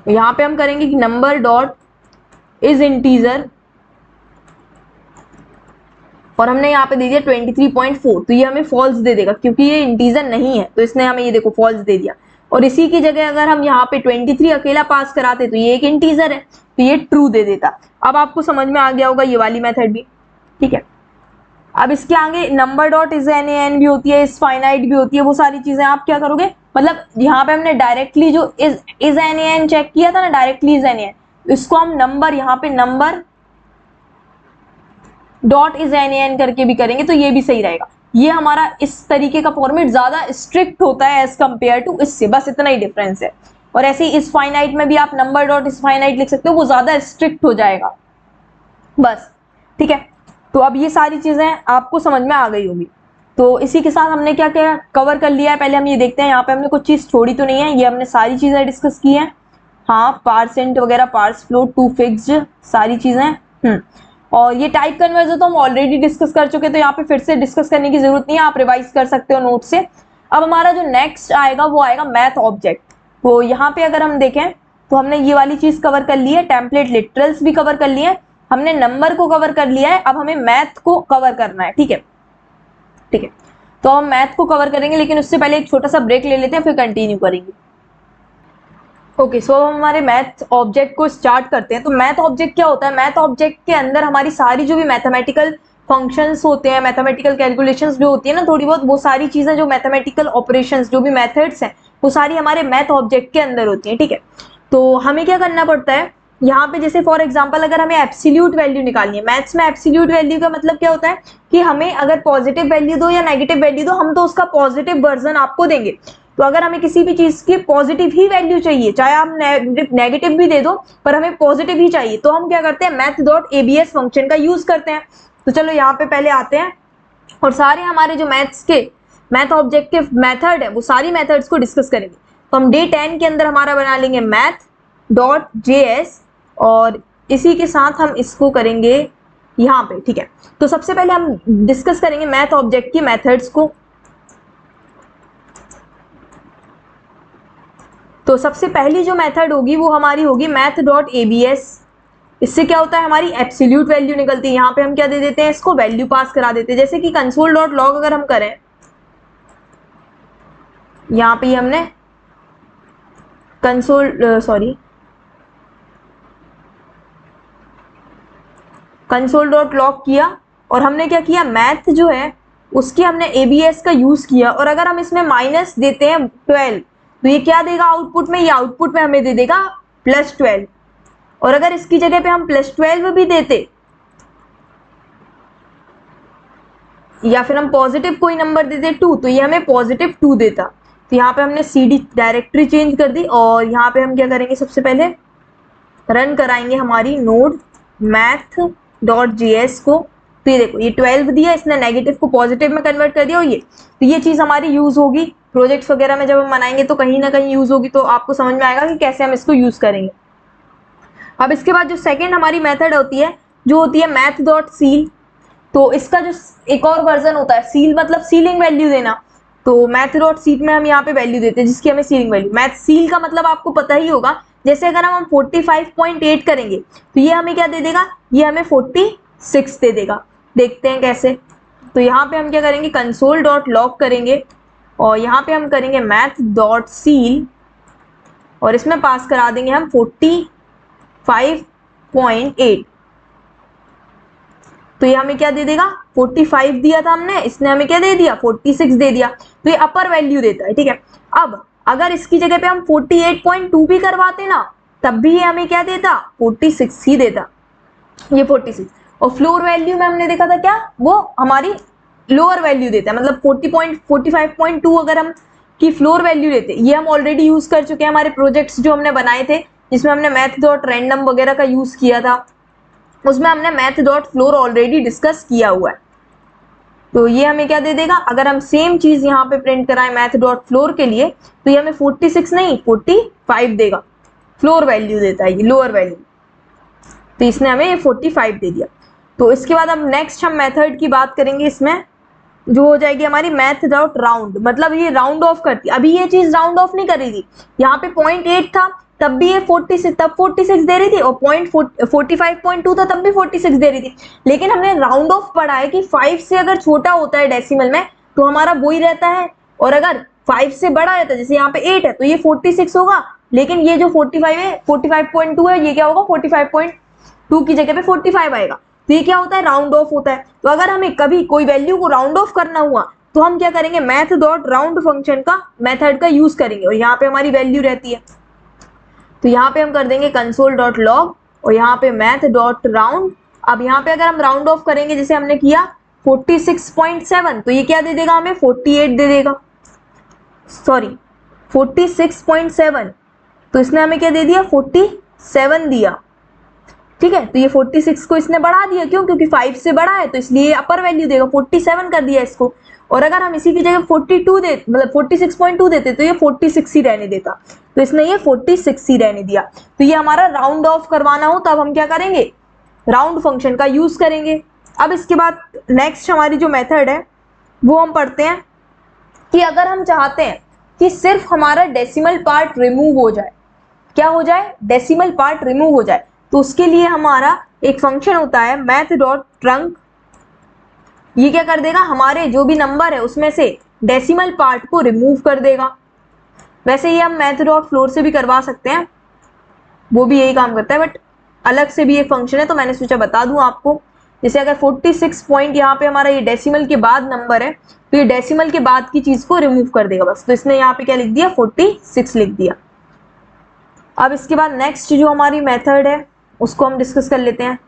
यहाँ पे हम करेंगे कि नंबर डॉट इज इंटीजर और हमने यहाँ पे दे दिया 23.4, तो ये हमें फॉल्स दे देगा क्योंकि ये इंटीजर नहीं है। तो इसने हमें ये देखो फॉल्स दे दिया। और इसी की जगह अगर हम यहाँ पे 23 अकेला पास कराते तो ये एक इंटीजर है, तो ये ट्रू दे देता। अब आपको समझ में आ गया होगा ये वाली मेथड भी, ठीक है। अब इसके आगे number dot is N N भी होती है, इस फाइनाइट भी होती है, वो सारी चीजें आप क्या करोगे, मतलब यहाँ पे हमने डायरेक्टली जो इज एन एन चेक किया था ना, डायरेक्टली इज एन एन, इसको हम नंबर यहाँ पे number dot is N N करके भी करेंगे तो ये भी सही रहेगा। ये हमारा इस तरीके का फॉर्मेट ज्यादा स्ट्रिक्ट होता है एज कंपेयर टू इससे, बस इतना ही डिफरेंस है। और ऐसे ही इस फाइनाइट में भी आप नंबर डॉट इस फाइनाइट लिख सकते हो, वो ज्यादा स्ट्रिक्ट हो जाएगा बस, ठीक है। तो अब ये सारी चीजें आपको समझ में आ गई होगी। तो इसी के साथ हमने क्या क्या कवर कर लिया है, पहले हम ये देखते हैं यहाँ पे हमने कुछ चीज़ छोड़ी तो नहीं है, ये हमने सारी चीज़ें डिस्कस की हैं। हाँ, पार्सेंट वगैरह, पार्स फ्लो, टू फिक्स्ड, सारी चीज़ें। और ये टाइप कन्वर्जन तो हम ऑलरेडी डिस्कस कर चुके, तो यहाँ पे फिर से डिस्कस करने की जरूरत नहीं है, आप रिवाइज कर सकते हो नोट से। अब हमारा जो नेक्स्ट आएगा वो आएगा मैथ ऑब्जेक्ट। तो यहाँ पे अगर हम देखें तो हमने ये वाली चीज कवर कर ली है, टेम्पलेट लिटरल्स भी कवर कर लिए हैं, हमने नंबर को कवर कर लिया है, अब हमें मैथ को कवर करना है। ठीक है, ठीक है, तो हम मैथ को कवर करेंगे, लेकिन उससे पहले एक छोटा सा ब्रेक ले लेते हैं, फिर कंटिन्यू करेंगे। ओके, सो हम हमारे मैथ ऑब्जेक्ट को स्टार्ट करते हैं। तो मैथ ऑब्जेक्ट क्या होता है? मैथ ऑब्जेक्ट के अंदर हमारी सारी जो भी मैथमेटिकल फंक्शंस होते हैं, मैथमेटिकल कैलकुलेशंस जो होती है ना थोड़ी बहुत, वो सारी चीजें जो मैथमेटिकल ऑपरेशंस, जो भी मेथड्स हैं, वो सारी हमारे मैथ ऑब्जेक्ट के अंदर होती हैं। ठीक है, तो हमें क्या करना पड़ता है यहाँ पे, जैसे फॉर एग्जांपल अगर हमें एब्सोल्यूट वैल्यू निकालनी है, मैथ्स में एब्सोल्यूट वैल्यू का मतलब क्या होता है कि हमें अगर पॉजिटिव वैल्यू दो या नेगेटिव वैल्यू दो, हम तो उसका पॉजिटिव वर्जन आपको देंगे। तो अगर हमें किसी भी चीज की पॉजिटिव ही वैल्यू चाहिए, चाहे आप नेगेटिव भी दे दो, पर हमें पॉजिटिव ही चाहिए, तो हम क्या करते हैं, math.abs फंक्शन का यूज करते हैं। तो चलो यहाँ पे पहले आते हैं और सारे हमारे जो मैथ ऑब्जेक्ट के मेथड है वो सारी मेथड्स को डिस्कस करेंगे। तो हम डे 10 के अंदर हमारा बना लेंगे math.js और इसी के साथ हम इसको करेंगे यहाँ पे। ठीक है, तो सबसे पहले हम डिस्कस करेंगे मैथ ऑब्जेक्ट की मेथड्स को। तो सबसे पहली जो मेथड होगी वो हमारी होगी math.abs। इससे क्या होता है, हमारी एब्सोल्यूट वैल्यू निकलती है। यहाँ पे हम क्या दे देते हैं, इसको वैल्यू पास करा देते हैं, जैसे कि console.log अगर हम करें, यहाँ पे हमने console.log किया और हमने क्या किया, मैथ जो है उसकी हमने abs का यूज किया, और अगर हम इसमें माइनस देते हैं 12, तो ये क्या देगा आउटपुट में, ये आउटपुट में हमें दे देगा +12। और अगर इसकी जगह पे हम +12 भी देते या फिर हम पॉजिटिव कोई नंबर देते 2, तो ये हमें +2 देता। तो यहाँ पे हमने cd डायरेक्टरी चेंज कर दी और यहाँ पे हम क्या करेंगे, सबसे पहले रन कराएंगे हमारी नोड math.js को। तो ये देखो, ये 12 दिया, इसने नेगेटिव को पॉजिटिव में कन्वर्ट कर दिया। और तो ये चीज हमारी यूज होगी प्रोजेक्ट्स वगैरह में, जब हम बनाएंगे तो कहीं ना कहीं यूज होगी, तो आपको समझ में आएगा कि कैसे हम इसको यूज करेंगे। अब इसके बाद जो सेकेंड हमारी मेथड होती है, जो होती है math.seal। तो इसका जो एक और वर्जन होता है, सील मतलब सीलिंग वैल्यू देना। तो math.seal में हम यहाँ पे वैल्यू देते हैं जिसकी हमें सीलिंग वैल्यू। मैथ सील का मतलब आपको पता ही होगा, जैसे अगर हम 45.8 करेंगे तो ये हमें क्या दे देगा, ये हमें 46 दे देगा। देखते हैं कैसे। तो यहाँ पे हम क्या करेंगे, console.log करेंगे और यहाँ पे हम करेंगे math.seal और इसमें पास करा देंगे हम 45.8। तो ये हमें क्या दे देगा, 45 दिया था हमने, इसने हमें क्या दे दिया, 46 दे दिया। तो ये अपर वैल्यू देता है। ठीक है, अब अगर इसकी जगह पे हम 48.2 भी करवाते ना, तब भी ये हमें क्या देता, 46 ही देता, ये 46। और फ्लोर वैल्यू में हमने देखा था क्या, वो हमारी लोअर वैल्यू देता है, मतलब 45.2 अगर हम की फ्लोर वैल्यू लेते, ये हम ऑलरेडी यूज कर चुके हैं हमारे प्रोजेक्ट्स जो हमने बनाए थे, जिसमें हमने math.random वगैरह का यूज किया था, उसमें हमने math.floor ऑलरेडी डिस्कस किया हुआ है। तो ये हमें क्या दे देगा, अगर हम सेम चीज यहाँ पे प्रिंट कराएं math.floor के लिए, तो ये हमें 46 नहीं 45 देगा। फ्लोर वैल्यू देता है ये, लोअर वैल्यू। तो इसने हमें ये 45 दे दिया। तो इसके बाद अब नेक्स्ट हम मेथड की बात करेंगे, इसमें जो हो जाएगी हमारी math.round, मतलब ये राउंड ऑफ करती है। अभी ये चीज राउंड ऑफ नहीं कर रही थी, यहाँ पे 0.8 था तब भी ये 46 दे रही थी, और 45.2 था तब भी 46 दे रही थी। लेकिन हमने राउंड ऑफ पढ़ा है कि 5 से अगर छोटा होता है डेसिमल में तो हमारा वो ही रहता है, और अगर 5 से बड़ा रहता है, जैसे यहाँ पे 8 है तो ये 46 होगा, लेकिन ये जो 45 है 45.2 है, ये क्या होगा 45.2 की जगह पे 45 आएगा। तो ये क्या होता है, राउंड ऑफ होता है। तो अगर हमें कभी कोई वैल्यू को राउंड ऑफ करना हुआ तो हम क्या करेंगे, math.round फंक्शन का मेथड का यूज करेंगे, और यहाँ पे हमारी वैल्यू रहती है। तो यहाँ पे हम कर देंगे console.log और यहाँ पे math.round। अब यहाँ पे अगर हम राउंड ऑफ करेंगे जैसे हमने किया 46.7, तो ये क्या दे देगा हमें, 48 दे देगा, सॉरी 46.7। तो इसने हमें क्या दे दिया, 47 दिया। ठीक है। तो ये 46 को इसने बढ़ा दिया, क्यों? क्योंकि 5 से बड़ा है तो इसलिए अपर वैल्यू देगा, 47 कर दिया इसको। और अगर हम इसी की जगह 42 दे मतलब 46.2 देते तो ये 46 ही रहने देता, तो इसने ये 46 ही रहने दिया। तो ये हमारा राउंड ऑफ करवाना हो तब हम क्या करेंगे, राउंड फंक्शन का यूज करेंगे। अब इसके बाद नेक्स्ट हमारी जो मेथड है वो हम पढ़ते हैं कि अगर हम चाहते हैं कि सिर्फ हमारा डेसिमल पार्ट रिमूव हो जाए, क्या हो जाए, डेसिमल पार्ट रिमूव हो जाए, तो उसके लिए हमारा एक फंक्शन होता है मैथ डॉट ट्रंक। ये क्या कर देगा, हमारे जो भी नंबर है उसमें से डेसिमल पार्ट को रिमूव कर देगा। वैसे ये हम मैथ डॉट फ्लोर से भी करवा सकते हैं, वो भी यही काम करता है, बट अलग से भी एक फंक्शन है तो मैंने सोचा बता दूं आपको। जैसे अगर 46 पॉइंट यहाँ पे हमारा ये डेसिमल के बाद नंबर है तो ये डेसिमल के बाद की चीज को रिमूव कर देगा बस, तो इसने यहाँ पे क्या लिख दिया, 46 लिख दिया। अब इसके बाद नेक्स्ट जो हमारी मेथड है उसको हम डिस्कस कर लेते हैं।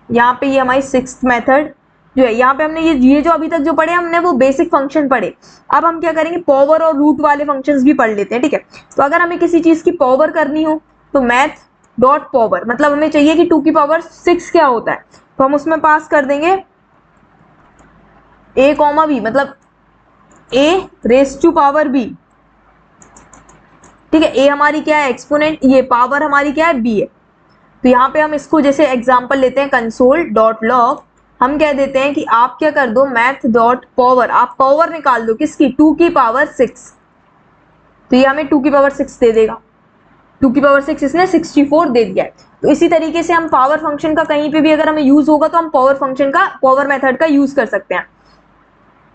यहाँ पे ये हमारी 6th मेथड जो है, यहाँ पे हमने ये जो अभी तक जो पढ़े हमने वो बेसिक फंक्शन पढ़े। अब हम क्या करेंगे, पावर और रूट वाले फंक्शंस भी पढ़ लेते हैं, ठीक है। तो अगर हमें किसी चीज की पावर करनी हो तो मैथ डॉट पावर, मतलब हमें चाहिए कि 2 की पावर 6 क्या होता है, तो हम उसमें पास कर देंगे a कॉमा b, मतलब a raise to power b, ठीक है। a हमारी क्या है, एक्सपोनेंट, ये पावर हमारी क्या है, b है। तो यहाँ पे हम इसको जैसे एग्जांपल लेते हैं कंसोल डॉट लॉग, हम कह देते हैं कि आप क्या कर दो, मैथ डॉट पावर, आप पावर निकाल दो किसकी, 2 की पावर 6। तो ये हमें 2 की पावर 6 दे देगा, 2 की पावर 6 इसने 64 दे दिया है। तो इसी तरीके से हम पावर फंक्शन का कहीं पे भी अगर हमें यूज होगा तो हम पावर फंक्शन का, पावर मेथड का यूज कर सकते हैं।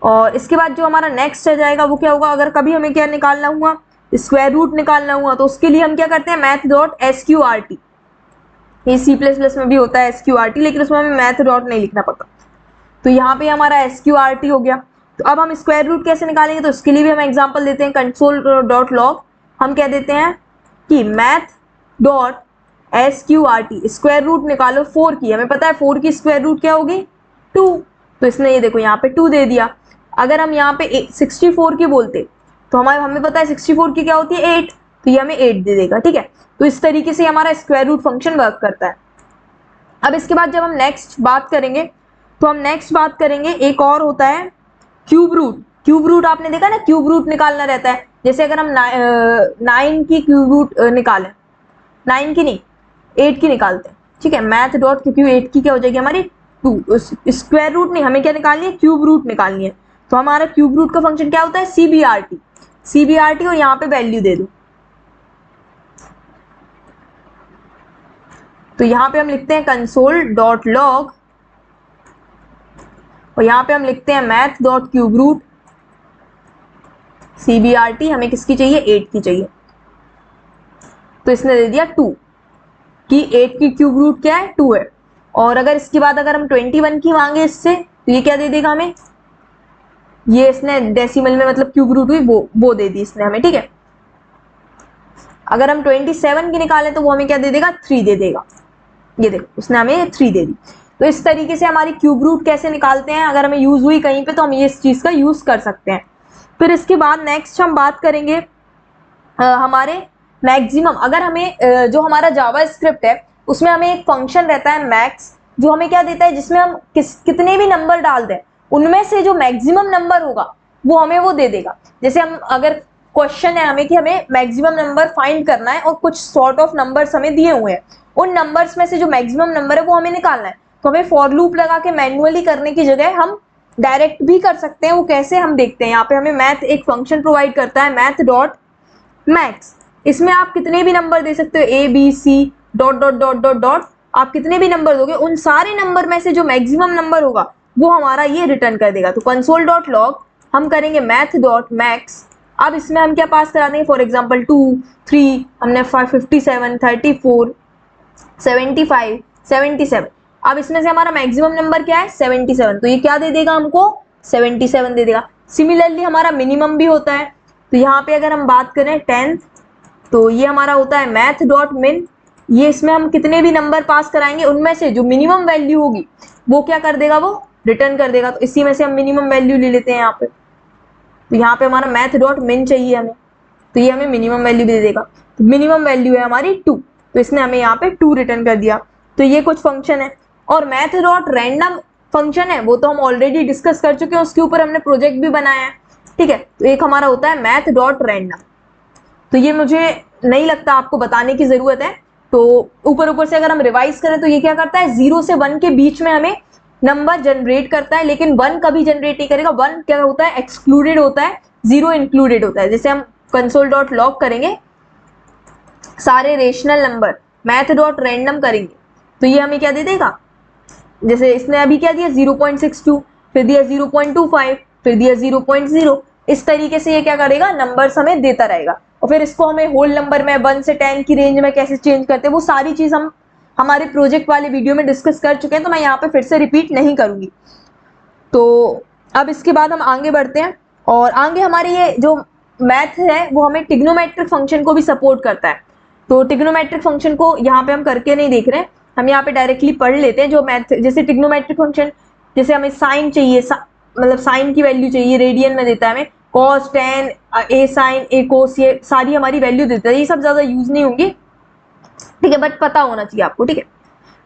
और इसके बाद जो हमारा नेक्स्ट आ जाएगा वो क्या होगा, अगर कभी हमें क्या निकालना हुआ, स्क्वायर रूट निकालना हुआ, तो उसके लिए हम क्या करते हैं, मैथ डॉट SQRT। ये C++ में भी होता है SQRT, लेकिन उसमें हमें मैथ डॉट नहीं लिखना पड़ता। तो यहाँ पे हमारा SQRT हो गया। तो अब हम स्क्वायर रूट कैसे निकालेंगे, तो उसके लिए भी हम एग्जांपल देते हैं कंसोल डॉट लॉग, हम कह देते हैं कि math dot SQRT, square root निकालो 4 की, हमें पता है 4 की स्क्वायर रूट क्या होगी, 2, तो इसने ये देखो यहाँ पे 2 दे दिया। अगर हम यहाँ पे 64 की बोलते तो हमें पता है 64 की क्या होती है, 8, तो ये हमें 8 दे देगा, ठीक है। तो इस तरीके से हमारा स्क्वायर रूट फंक्शन वर्क करता है। अब इसके बाद जब हम नेक्स्ट बात करेंगे तो हम नेक्स्ट बात करेंगे एक और होता है क्यूब रूट। क्यूब रूट आपने देखा ना, क्यूब रूट निकालना रहता है। जैसे अगर हम 9 की क्यूब रूट निकालें, 9 की नहीं 8 की निकालते हैं, ठीक है। मैथ डॉट, क्योंकि 8 की क्या हो जाएगी हमारी 2, स्क्वायर रूट नहीं, हमें क्या निकालनी है, क्यूब रूट निकालनी है। तो हमारा क्यूब रूट का फंक्शन क्या होता है, CBRT, और यहाँ पे वैल्यू दे दो। तो यहाँ पे हम लिखते हैं कंसोल डॉट लॉग, और यहाँ पे हम लिखते हैं math dot cube root CBRT, हमें किसकी चाहिए, 8 की चाहिए। तो इसने दे दिया 2 कि 8 की क्यूब रूट क्या है, 2 है। और अगर इसके बाद अगर हम 21 की मांगे इससे, तो ये क्या दे देगा हमें, ये इसने डेसिमल में मतलब क्यूब रूट हुई वो दे दी इसने हमें, ठीक है। अगर हम 27 की निकालें तो वो हमें क्या दे देगा, 3 दे देगा। ये देखो उसने हमें 3 दे दी। तो इस तरीके से हमारी क्यूब रूट कैसे निकालते हैं, अगर हमें यूज हुई कहीं पे तो हम ये इस चीज का यूज कर सकते हैं। फिर इसके बाद नेक्स्ट हम बात करेंगे हमारे मैक्सिमम। अगर हमें जो हमारा जावा स्क्रिप्ट है उसमें हमें एक फंक्शन रहता है मैक्स, जो हमें क्या देता है, जिसमें हम कितने भी नंबर डाल दें उनमें से जो मैक्सिमम नंबर होगा वो हमें वो दे देगा। जैसे हम अगर क्वेश्चन है हमें कि हमें मैक्सिमम नंबर फाइंड करना है और कुछ सॉर्ट ऑफ नंबर्स हमें दिए हुए हैं, उन नंबर्स में से जो मैक्सिमम नंबर है वो हमें निकालना है, तो हमें फॉर लूप लगा के मैन्युअली करने की जगह हम डायरेक्ट भी कर सकते हैं। वो कैसे हम देखते हैं, यहाँ पे हमें मैथ एक फंक्शन प्रोवाइड करता है मैथ डॉट मैक्स। इसमें आप कितने भी नंबर दे सकते हो, ABC dot dot dot dot dot, आप कितने भी नंबर दोगे उन सारे नंबर में से जो मैक्सिमम नंबर होगा वो हमारा ये रिटर्न कर देगा। तो कंसोल डॉट लॉग हम करेंगे मैथ डॉट मैक्स। अब इसमें हम क्या पास करा देंगे, फॉर एग्जाम्पल 2, 3, हमने 57, 34, 75, 77। अब इसमें से हमारा मैक्सिमम नंबर क्या है, 77, तो ये क्या दे देगा हमको, 77 दे देगा। सिमिलरली हमारा मिनिमम भी होता है। तो यहाँ पे अगर हम बात करें 10th, तो ये हमारा होता है मैथ डॉट मिन। ये इसमें हम कितने भी नंबर पास कराएंगे उनमें से जो मिनिमम वैल्यू होगी वो क्या कर देगा, वो रिटर्न कर देगा। तो इसी में से हम मिनिमम वैल्यू ले लेते हैं यहाँ पे। तो यहाँ पे हमारा मैथ डॉट मिन चाहिए हमें, तो ये हमें मिनिमम वैल्यू दे देगा। तो मिनिमम वैल्यू है हमारी 2, तो इसने हमें यहाँ पे 2 रिटर्न कर दिया। तो ये कुछ फंक्शन है। और मैथ डॉट रैंडम फंक्शन है वो तो हम ऑलरेडी डिस्कस कर चुके हैं, उसके ऊपर हमने प्रोजेक्ट भी बनाया है, ठीक है। तो एक हमारा होता है मैथ डॉट रैंडम, तो ये मुझे नहीं लगता आपको बताने की जरूरत है। तो ऊपर से अगर हम रिवाइज करें तो ये क्या करता है, 0 से 1 के बीच में हमें नंबर जनरेट करता है, लेकिन 1 कभी जनरेट नहीं करेगा। 1 क्या होता है, एक्सक्लूडेड होता है, 0 इंक्लूडेड होता है। जैसे हम कंसोल डॉट लॉग करेंगे सारे rational number, math dot random करेंगे तो ये हमें क्या दे देगा, जैसे इसने अभी क्या दिया 0.62, फिर दिया 0.25, फिर दिया 0.0। इस तरीके से ये क्या करेगा, नंबर्स हमें देता रहेगा। और फिर इसको हमें होल नंबर में 1 से 10 की रेंज में कैसे चेंज करते हैं वो सारी चीज हम हमारे प्रोजेक्ट वाले वीडियो में डिस्कस कर चुके हैं, तो मैं यहाँ पे फिर से रिपीट नहीं करूंगी। तो अब इसके बाद हम आगे बढ़ते हैं, और आगे हमारे ये जो मैथ है वो हमें ट्रिग्नोमेट्रिक फंक्शन को भी सपोर्ट करता है। तो ट्रिग्नोमेट्रिक फंक्शन को यहाँ पे हम करके नहीं देख रहे हैं, हम यहाँ पे डायरेक्टली पढ़ लेते हैं। जो मैथ जैसे ट्रिग्नोमेट्रिक फंक्शन, जैसे हमें साइन चाहिए, मतलब साइन की वैल्यू चाहिए, रेडियन में देता है हमें, कॉस, टेन, ए साइन, ए कोस, ये सारी हमारी वैल्यू देता है। ये सब ज्यादा यूज नहीं होंगी, ठीक है, बट पता होना चाहिए आपको, ठीक है।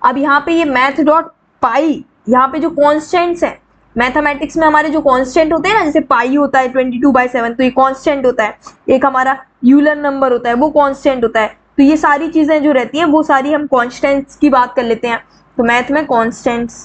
अब यहाँ पे ये मैथ डॉट पाई, यहाँ पे जो कॉन्स्टेंट्स है मैथमेटिक्स में, हमारे जो कांस्टेंट होते हैं ना, जैसे पाई होता है 22/7, तो ये कांस्टेंट होता है। एक हमारा यूलर नंबर होता है वो कांस्टेंट होता है। तो ये सारी चीजें जो रहती हैं वो सारी हम कांस्टेंट्स की बात कर लेते हैं। तो मैथ में कांस्टेंट्स,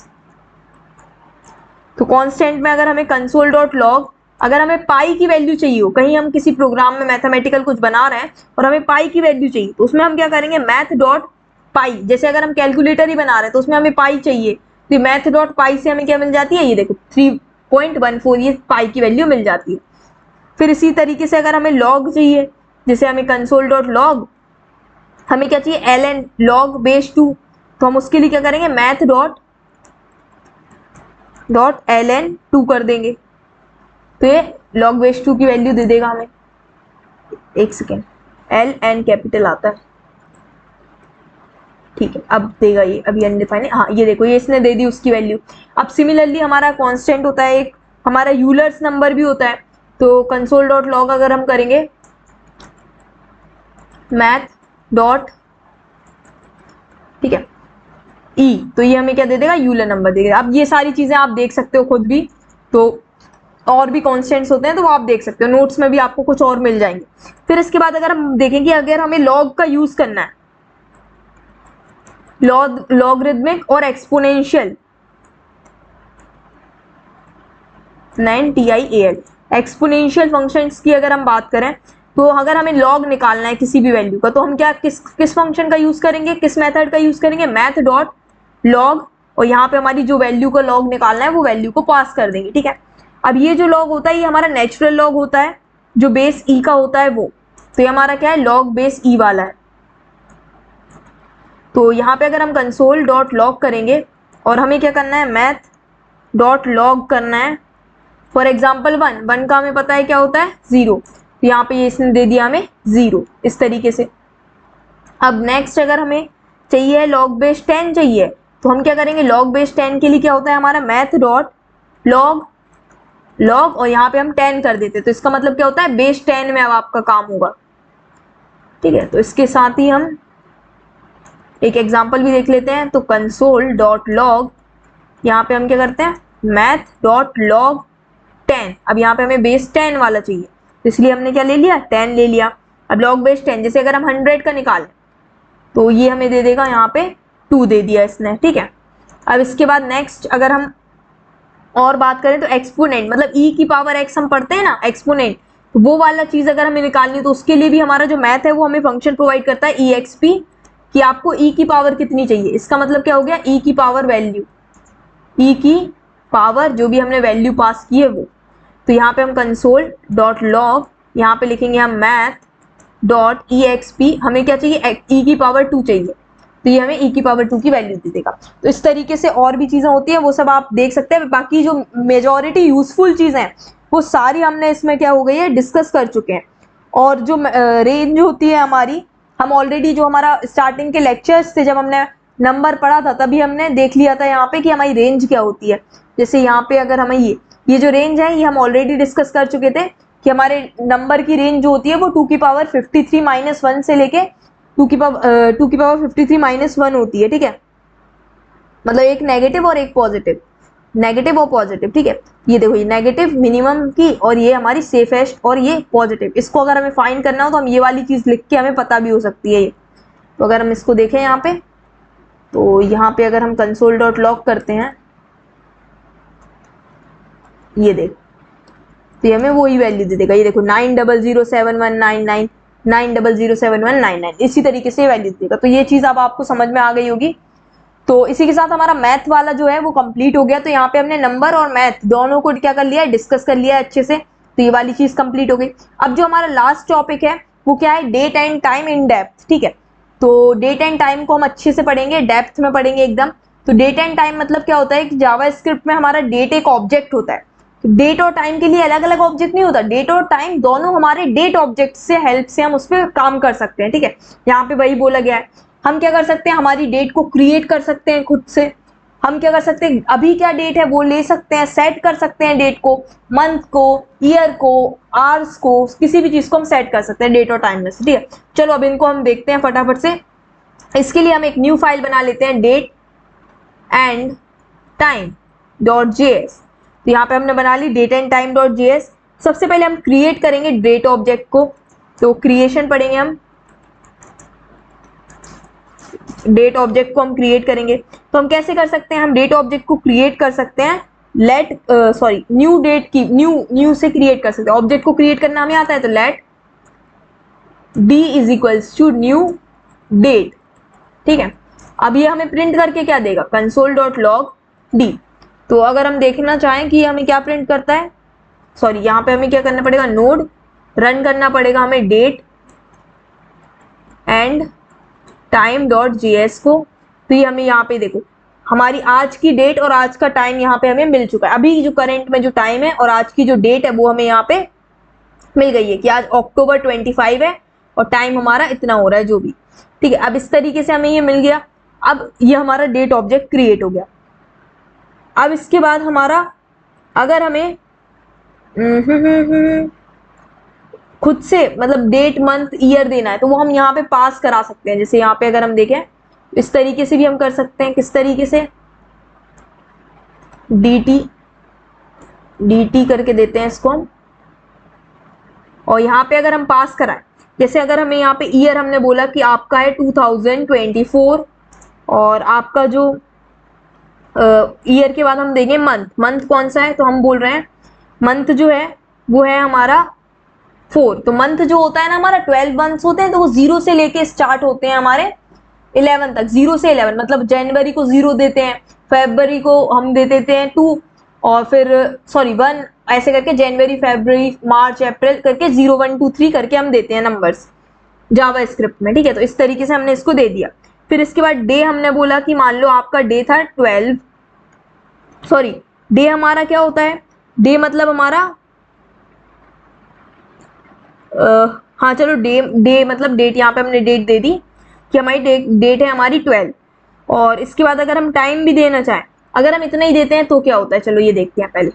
तो कांस्टेंट में अगर हमें कंसोल डॉट लॉग, अगर हमें पाई की वैल्यू चाहिए हो, कहीं हम किसी प्रोग्राम में मैथमेटिकल कुछ बना रहे हैं और हमें पाई की वैल्यू चाहिए, तो उसमें हम क्या करेंगे, मैथ डॉट पाई। जैसे अगर हम कैलकुलेटर ही बना रहे हैं तो उसमें हमें पाई चाहिए, तो मैथ डॉट पाई से हमें क्या मिल जाती है, ये देखो 3.14, ये पाई की वैल्यू मिल जाती है। फिर इसी तरीके से अगर हमें लॉग चाहिए, जैसे हमें कंसोल डॉट लॉग, हमें क्या चाहिए, ln लॉग बेस 2, तो हम उसके लिए क्या करेंगे, मैथ डॉट ln 2 कर देंगे, तो ये लॉग बेस 2 की वैल्यू दे देगा हमें। एक सेकेंड, ln कैपिटल आता है, ठीक है, अब देगा ये, अभी अनडिफाइंड है, हाँ ये देखो ये इसने दे दी उसकी वैल्यू। अब सिमिलरली हमारा कांस्टेंट होता है एक, हमारा यूलर्स नंबर भी होता है। तो कंसोल डॉट लॉग अगर हम करेंगे मैथ डॉट, ठीक है, ई, तो ये हमें क्या दे देगा, यूलर नंबर देगा। अब ये सारी चीजें आप देख सकते हो खुद भी, तो और भी कॉन्स्टेंट्स होते हैं तो वो आप देख सकते हो, नोट्स में भी आपको कुछ और मिल जाएंगे। फिर इसके बाद अगर हम देखेंगे, अगर हमें लॉग का यूज करना है, लॉगरिथमिक और एक्सपोनेंशियल, TIAL एक्सपोनेंशियल फंक्शंस की अगर हम बात करें, तो अगर हमें लॉग निकालना है किसी भी वैल्यू का, तो हम क्या किस फंक्शन का यूज करेंगे, किस मेथड का यूज करेंगे, मैथ डॉट लॉग, और यहाँ पे हमारी जो वैल्यू का लॉग निकालना है वो वैल्यू को पास कर देंगे, ठीक है। अब ये जो लॉग होता है ये हमारा नेचुरल लॉग होता है, जो बेस ई का होता है वो, तो ये हमारा क्या है, लॉग बेस ई वाला है। तो यहाँ पे अगर हम कंसोल डॉट लॉग करेंगे और हमें क्या करना है, मैथ डॉट लॉग करना है, फॉर एग्जाम्पल 1 का हमें पता है क्या होता है, 0, तो यहाँ पे ये इसने दे दिया हमें 0, इस तरीके से। अब नेक्स्ट अगर हमें चाहिए लॉग बेस 10 चाहिए, तो हम क्या करेंगे, लॉग बेस 10 के लिए क्या होता है हमारा, मैथ डॉट लॉग लॉग, और यहाँ पे हम 10 कर देते, तो इसका मतलब क्या होता है, बेस 10 में अब आपका काम होगा, ठीक है। तो इसके साथ ही हम एक एग्जाम्पल भी देख लेते हैं। तो कंसोल डॉट लॉग, यहाँ पे हम क्या करते हैं, मैथ डॉट लॉग 10, अब यहाँ पे हमें बेस 10 वाला चाहिए, तो इसलिए हमने क्या ले लिया, 10 ले लिया। अब लॉग बेस 10, जैसे अगर हम 100 का निकालें तो ये हमें दे देगा, यहाँ पे 2 दे दिया इसने, ठीक है। अब इसके बाद नेक्स्ट अगर हम और बात करें तो एक्सपोनेंट, मतलब ई की पावर एक्स हम पढ़ते हैं ना, एक्सपोनेंट, तो वो वाला चीज अगर हमें निकालनी है तो उसके लिए भी हमारा जो मैथ है वो हमें फंक्शन प्रोवाइड करता है EXP, कि आपको ई की पावर कितनी चाहिए। इसका मतलब क्या हो गया, ई की पावर वैल्यू, ई की पावर जो भी हमने वैल्यू पास की है वो। तो यहाँ पे हम कंसोल डॉट लॉग, यहाँ पे लिखेंगे हम मैथ डॉट EXP, हमें क्या चाहिए, ई की पावर 2 चाहिए, तो ये हमें ई की पावर 2 की वैल्यू दे देगा। तो इस तरीके से और भी चीजें होती हैं, वो सब आप देख सकते हैं। बाकी जो मेजॉरिटी यूजफुल चीजें हैं वो सारी हमने इसमें क्या हो गई है, डिस्कस कर चुके हैं। और जो रेंज होती है हमारी, हम ऑलरेडी जो हमारा स्टार्टिंग के लेक्चर्स थे, जब हमने नंबर पढ़ा था तभी हमने देख लिया था यहाँ पे कि हमारी रेंज क्या होती है। जैसे यहाँ पे अगर हमें ये जो रेंज है ये हम ऑलरेडी डिस्कस कर चुके थे कि हमारे नंबर की रेंज जो होती है वो 2 की पावर 53 - 1 से लेके 2 की पावर 53 - 1 होती है, ठीक है। मतलब एक नेगेटिव और एक पॉजिटिव, नेगेटिव और पॉजिटिव, ठीक है। ये देखो, ये नेगेटिव मिनिमम की और ये हमारी सेफेस्ट और ये पॉजिटिव। इसको अगर हमें फाइंड करना हो तो हम ये वाली चीज लिख के हमें पता भी हो सकती है ये। तो अगर हम इसको देखें यहाँ पे, तो यहाँ पे अगर हम कंसोल डॉट लॉग करते हैं, ये देख, तो ये हमें वही वैल्यू दे देगा। ये देखो 9007199 9007199, इसी तरीके से वैल्यू देगा। तो ये चीज अब आपको समझ में आ गई होगी। तो इसी के साथ हमारा मैथ वाला जो है वो कंप्लीट हो गया। तो यहाँ पे हमने नंबर और मैथ दोनों को क्या कर लिया है, डिस्कस कर लिया है अच्छे से। तो ये वाली चीज कंप्लीट हो गई। अब जो हमारा लास्ट टॉपिक है वो क्या है, date and time in depth, ठीक है। तो डेट एंड टाइम को हम अच्छे से पढ़ेंगे, डेप्थ में पढ़ेंगे एकदम। तो डेट एंड टाइम मतलब क्या होता है कि जावा स्क्रिप्ट में हमारा डेट एक ऑब्जेक्ट होता है। तो डेट और टाइम के लिए अलग अलग ऑब्जेक्ट नहीं होता, डेट और टाइम दोनों हमारे डेट ऑब्जेक्ट से हेल्प से हम उस पर काम कर सकते हैं, ठीक है। यहाँ पे वही बोला गया है। हम क्या कर सकते हैं, हमारी डेट को क्रिएट कर सकते हैं खुद से। हम क्या कर सकते हैं, अभी क्या डेट है वो ले सकते हैं, सेट कर सकते हैं डेट को, मंथ को, ईयर को, आवर्स को, किसी भी चीज को हम सेट कर सकते हैं डेट और टाइम में से, ठीक है। चलो अब इनको हम देखते हैं फटाफट से। इसके लिए हम एक न्यू फाइल बना लेते हैं, date and time dot JS. तो यहाँ पे हमने बना ली date and time dot JS. सबसे पहले हम क्रिएट करेंगे डेट ऑब्जेक्ट को। तो क्रिएशन पढ़ेंगे हम, डेट ऑब्जेक्ट को हम क्रिएट करेंगे। तो हम कैसे कर सकते हैं, हम डेट ऑब्जेक्ट को क्रिएट कर सकते हैं लेट न्यू डेट की, न्यू से क्रिएट कर सकते हैं। ऑब्जेक्ट को क्रिएट करना हमें आता है, तो let D is equals to new date, ठीक है। अब ये हमें प्रिंट करके क्या देगा, कंसोल डॉट लॉग डी। तो अगर हम देखना चाहें कि हमें क्या प्रिंट करता है, सॉरी यहाँ पे हमें क्या करना पड़ेगा, नोड रन करना पड़ेगा हमें date and time dot JS को। तो ये हमें यहाँ पे देखो, हमारी आज की डेट और आज का टाइम यहाँ पे हमें मिल चुका है। अभी जो करंट में जो टाइम है और आज की जो डेट है वो हमें यहाँ पे मिल गई है कि आज अक्टूबर 25 है और टाइम हमारा इतना हो रहा है जो भी, ठीक है। अब इस तरीके से हमें ये मिल गया। अब ये हमारा डेट ऑब्जेक्ट क्रिएट हो गया। अब इसके बाद हमारा, अगर हमें खुद से मतलब डेट मंथ ईयर देना है तो वो हम यहाँ पे पास करा सकते हैं। जैसे यहाँ पे अगर हम देखें, इस तरीके से भी हम कर सकते हैं। किस तरीके से, dt करके देते हैं इसको हम। और यहाँ पे अगर हम पास कराएं, जैसे अगर हमें यहाँ पे ईयर हमने बोला कि आपका है 2024 और आपका जो ईयर के बाद हम देंगे मंथ, मंथ कौन सा है, तो हम बोल रहे हैं मंथ जो है वो है हमारा 4। तो मंथ जो होता है ना हमारा 12 मंथ्स होते हैं, तो वो 0 से लेके स्टार्ट होते हैं हमारे 11 तक। 0 से 11 मतलब जनवरी को 0 देते हैं, फरवरी को हम दे देते हैं 2 और फिर 1, ऐसे करके जनवरी फरवरी मार्च अप्रैल करके 0 1 2 3 करके हम देते हैं नंबर्स जावा स्क्रिप्ट में, ठीक है। तो इस तरीके से हमने इसको दे दिया। फिर इसके बाद डे हमने बोला कि मान लो आपका डे था 12, सॉरी डे हमारा क्या होता है, डे मतलब हमारा हाँ चलो डे मतलब डेट, यहाँ पे हमने डेट दे दी कि हमारी डेट है हमारी 12। और इसके बाद अगर हम टाइम भी देना चाहें, अगर हम इतना ही देते हैं तो क्या होता है, चलो ये देखते हैं पहले।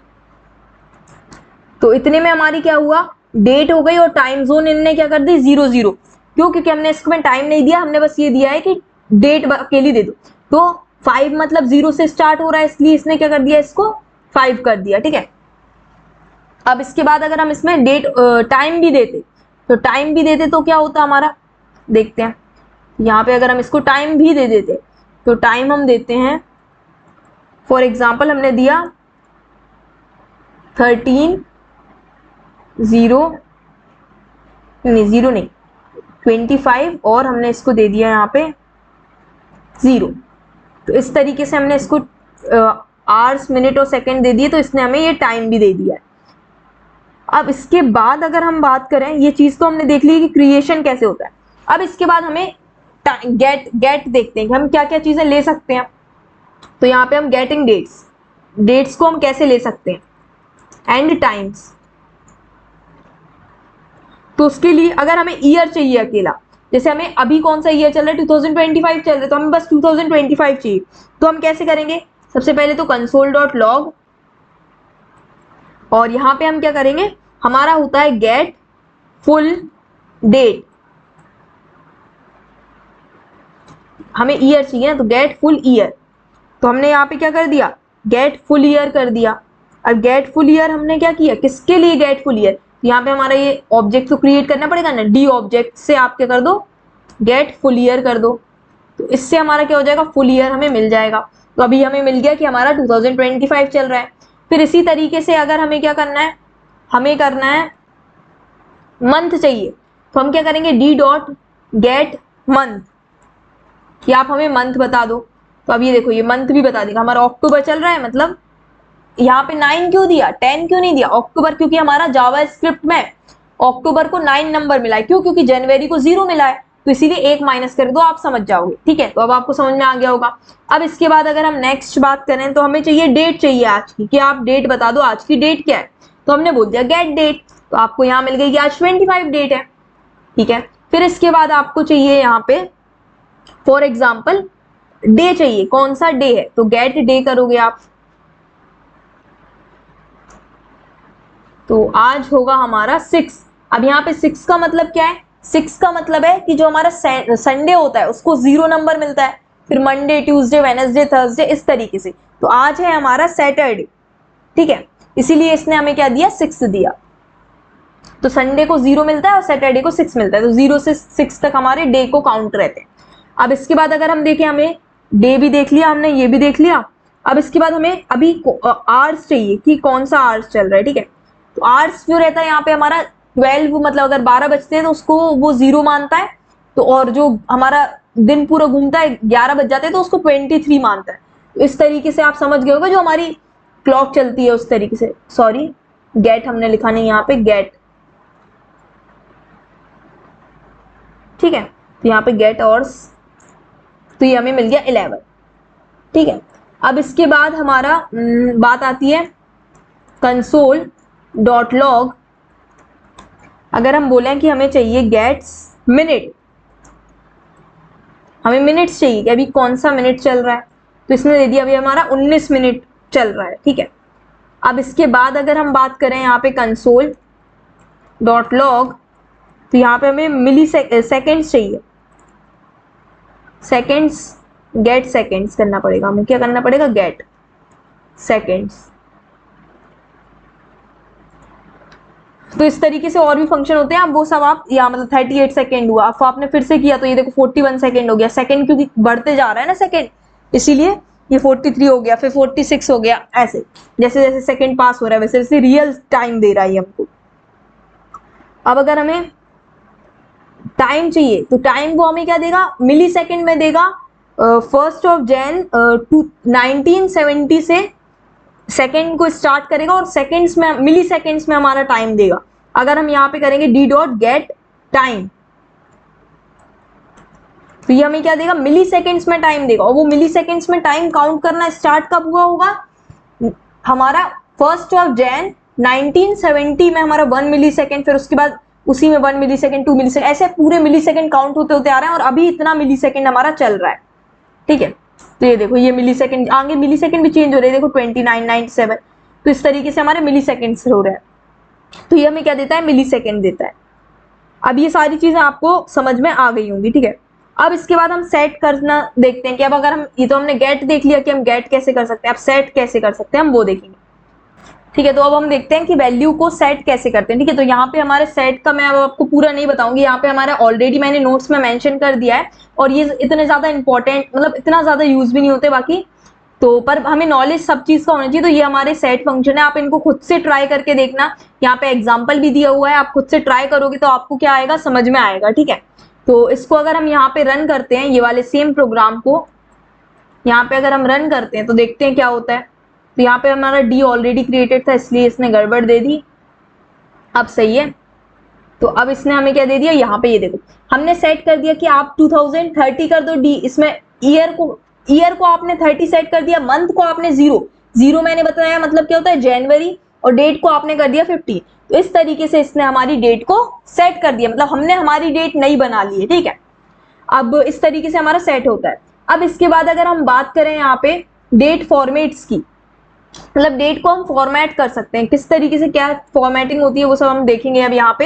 तो इतने में हमारी क्या हुआ, डेट हो गई और टाइम जोन इनने क्या कर दी 0 0। क्यों, क्योंकि हमने इसमें टाइम नहीं दिया, हमने बस ये दिया है कि डेट अकेली दे दो। तो 5 मतलब 0 से स्टार्ट हो रहा है, इसलिए इसने क्या कर दिया, इसको 5 कर दिया, ठीक है। अब इसके बाद अगर हम इसमें डेट टाइम भी देते, तो टाइम भी देते तो क्या होता हमारा, देखते हैं। यहाँ पे अगर हम इसको टाइम भी दे देते, तो टाइम हम देते हैं, फॉर एग्जाम्पल हमने दिया 13 0 नहीं 25 और हमने इसको दे दिया यहाँ पे 0। तो इस तरीके से हमने इसको आवर्स मिनट और सेकंड दे दिए, तो इसने हमें ये टाइम भी दे दिया है। अब इसके बाद अगर हम बात करें, ये चीज तो हमने देख ली कि क्रिएशन कैसे होता है। अब इसके बाद हमें गेट देखते हैं कि हम क्या क्या चीजें ले सकते हैं। तो यहाँ पे हम गेटिंग डेट्स को हम कैसे ले सकते हैं, एंड टाइम्स। तो उसके लिए अगर हमें ईयर चाहिए अकेला, जैसे हमें अभी कौन सा ईयर चल रहा है 2025 चल रहा है, तो हमें बस 2025 चाहिए। तो हम कैसे करेंगे, सबसे पहले तो कंसोल डॉट लॉग, और यहाँ पे हम क्या करेंगे, हमारा होता है गेट फुल डेट। हमें ईयर चाहिए ना, तो गेट फुल ईयर। तो हमने यहाँ पे क्या कर दिया, गेट फुल ईयर कर दिया। अब गेट फुल ईयर हमने क्या किया, किसके लिए गेट फुल ईयर, यहाँ पे हमारा ये ऑब्जेक्ट तो क्रिएट करना पड़ेगा ना, डी ऑब्जेक्ट से आप क्या कर दो, गेट फुल ईयर कर दो। तो इससे हमारा क्या हो जाएगा, फुल ईयर हमें मिल जाएगा। तो अभी हमें मिल गया कि हमारा 2025 चल रहा है। फिर इसी तरीके से अगर हमें क्या करना है, हमें करना है मंथ चाहिए, तो हम क्या करेंगे, डी डॉट गेट मंथ, कि आप हमें मंथ बता दो। तो अब ये देखो ये मंथ भी बता देगा, हमारा अक्टूबर चल रहा है, मतलब यहाँ पे 9 क्यों दिया, 10 क्यों नहीं दिया, अक्टूबर, क्योंकि हमारा जावा स्क्रिप्ट में अक्टूबर को 9 नंबर मिला है। क्यों, क्योंकि जनवरी को 0 मिला है, तो इसीलिए 1 माइनस कर दो, आप समझ जाओगे। ठीक है, तो अब आपको समझ में आ गया होगा। अब इसके बाद अगर हम नेक्स्ट बात करें तो हमें चाहिए डेट चाहिए आज की, कि आप डेट बता दो आज की डेट क्या है। तो हमने बोल दिया गेट डेट, तो आपको यहाँ मिल गई कि आज 25 डेट है। ठीक है, फिर इसके बाद आपको चाहिए यहाँ पे फॉर एग्जाम्पल डे चाहिए, कौन सा डे है, तो गेट डे करोगे आप। तो आज होगा हमारा 6। अब यहाँ पे 6 का मतलब क्या है, 6 का मतलब है कि जो हमारा संडे होता है उसको 0 नंबर मिलता है, फिर मंडे, ट्यूसडे, वेडनेसडे, थर्सडे, इस तरीके से। तो आज है हमारा सैटरडे। ठीक है, इसीलिए इसने हमें क्या दिया, 6 दिया। तो संडे को 0 मिलता है और सैटरडे को 6 मिलता है, तो 0 से 6 तक हमारे डे को काउंट रहते हैं। अब इसके बाद अगर हम देखें, हमें डे भी देख लिया हमने, ये भी देख लिया। अब इसके बाद हमें अभी आवर्स चाहिए, कि कौन सा आवर्स चल रहा है। ठीक है, तो आवर्स जो रहता है यहाँ पे हमारा 12, मतलब अगर 12 बजते हैं तो उसको वो 0 मानता है, तो और जो हमारा दिन पूरा घूमता है 11 बज जाते हैं तो उसको 23 मानता है। तो इस तरीके से आप समझ गए होगा जो हमारी क्लॉक चलती है उस तरीके से। सॉरी, गेट हमने लिखा नहीं यहाँ पे, गेट। ठीक है, तो यहाँ पे गेट आवर्स, तो ये हमें मिल गया 11। ठीक है, अब इसके बाद हमारा बात आती है कंसोल डॉट लॉग। अगर हम बोलें कि हमें चाहिए गेट्स मिनट, हमें मिनट्स चाहिए कि अभी कौन सा मिनट चल रहा है, तो इसने दे दिया अभी हमारा 19 मिनट चल रहा है। ठीक है, अब इसके बाद अगर हम बात करें यहाँ पे कंसोल डॉट लॉग, तो यहाँ पे हमें मिली सेकेंड्स चाहिए, सेकेंड्स, गेट सेकेंड्स करना पड़ेगा हमें, क्या करना पड़ेगा, गेट सेकेंड्स। तो इस तरीके से और भी फंक्शन होते हैं, अब वो सब आप, या मतलब 38 सेकेंड हुआ, अब आपने फिर से किया तो ये देखो 41 सेकेंड हो गया, सेकेंड क्योंकि बढ़ते जा रहा है ना सेकेंड, इसीलिए ये 43 हो गया, फिर 46 हो गया, ऐसे जैसे जैसे सेकेंड पास हो रहा है वैसे वैसे रियल टाइम दे रहा है हमको। अब अगर हमें टाइम चाहिए तो टाइम वो हमें क्या देगा, मिली सेकेंड में देगा। 1 जनवरी 1970 से सेकेंड को स्टार्ट करेगा और सेकेंड्स में, मिली सेकेंड्स में हमारा टाइम देगा। अगर हम यहाँ पे करेंगे डी डॉट गेट टाइम, तो ये हमें क्या देगा, मिली सेकेंड्स में टाइम देगा। और वो मिली सेकेंड्स में टाइम काउंट करना स्टार्ट कब हुआ होगा, हमारा 1 जनवरी 1970 में हमारा 1 मिली सेकेंड, फिर उसके बाद उसी में 1 मिली सेकेंड, 2 मिली सेकेंड, ऐसे पूरे मिली सेकेंड काउंट होते होते आ रहे हैं, और अभी इतना मिली सेकेंड हमारा चल रहा है। ठीक है, तो ये देखो ये मिली सेकेंड, आगे मिली सेकेंड भी चेंज हो रहे हैं, देखो 2997, तो इस तरीके से हमारे मिली सेकेंड हो रहे हैं। तो ये हमें क्या देता है, मिली सेकेंड देता है। अब ये सारी चीजें आपको समझ में आ गई होंगी। ठीक है, अब इसके बाद हम सेट करना देखते हैं कि अब अगर हम, ये तो हमने गेट देख लिया कि हम गेट कैसे कर सकते हैं, अब सेट कैसे कर सकते हैं हम वो देखेंगे। ठीक है, तो अब हम देखते हैं कि वैल्यू को सेट कैसे करते हैं। ठीक है, तो यहाँ पे हमारे सेट का मैं अब आपको पूरा नहीं बताऊंगी, यहाँ पे हमारा ऑलरेडी मैंने नोट्स में मेंशन कर दिया है, और ये इतने ज्यादा इंपॉर्टेंट, मतलब इतना ज्यादा यूज भी नहीं होते बाकी, तो पर हमें नॉलेज सब चीज का होना चाहिए। तो ये हमारे सेट फंक्शन है, आप इनको खुद से ट्राई करके देखना, यहाँ पे एग्जाम्पल भी दिया हुआ है, आप खुद से ट्राई करोगे तो आपको क्या आएगा, समझ में आएगा। ठीक है, तो इसको अगर हम यहाँ पे रन करते हैं, ये वाले सेम प्रोग्राम को यहाँ पे अगर हम रन करते हैं तो देखते हैं क्या होता है। तो यहाँ पे हमारा डी ऑलरेडी क्रिएटेड था, इसलिए इसने गड़बड़ दे दी। अब सही है, तो अब इसने हमें क्या दे दिया, यहाँ पे ये देखो हमने सेट कर दिया कि आप 2030 कर दो डी, इसमें ईयर को आपने 30 सेट कर दिया, मंथ को आपने 0 मैंने बताया मतलब क्या होता है, जनवरी, और डेट को आपने कर दिया 15। तो इस तरीके से इसने हमारी डेट को सेट कर दिया, मतलब हमने हमारी डेट नई बना ली है। ठीक है, अब इस तरीके से हमारा सेट होता है। अब इसके बाद अगर हम बात करें यहाँ पे डेट फॉर्मेट्स की, मतलब डेट को हम फॉर्मेट कर सकते हैं, किस तरीके से क्या फॉर्मेटिंग होती है वो सब हम देखेंगे अब यहाँ पे।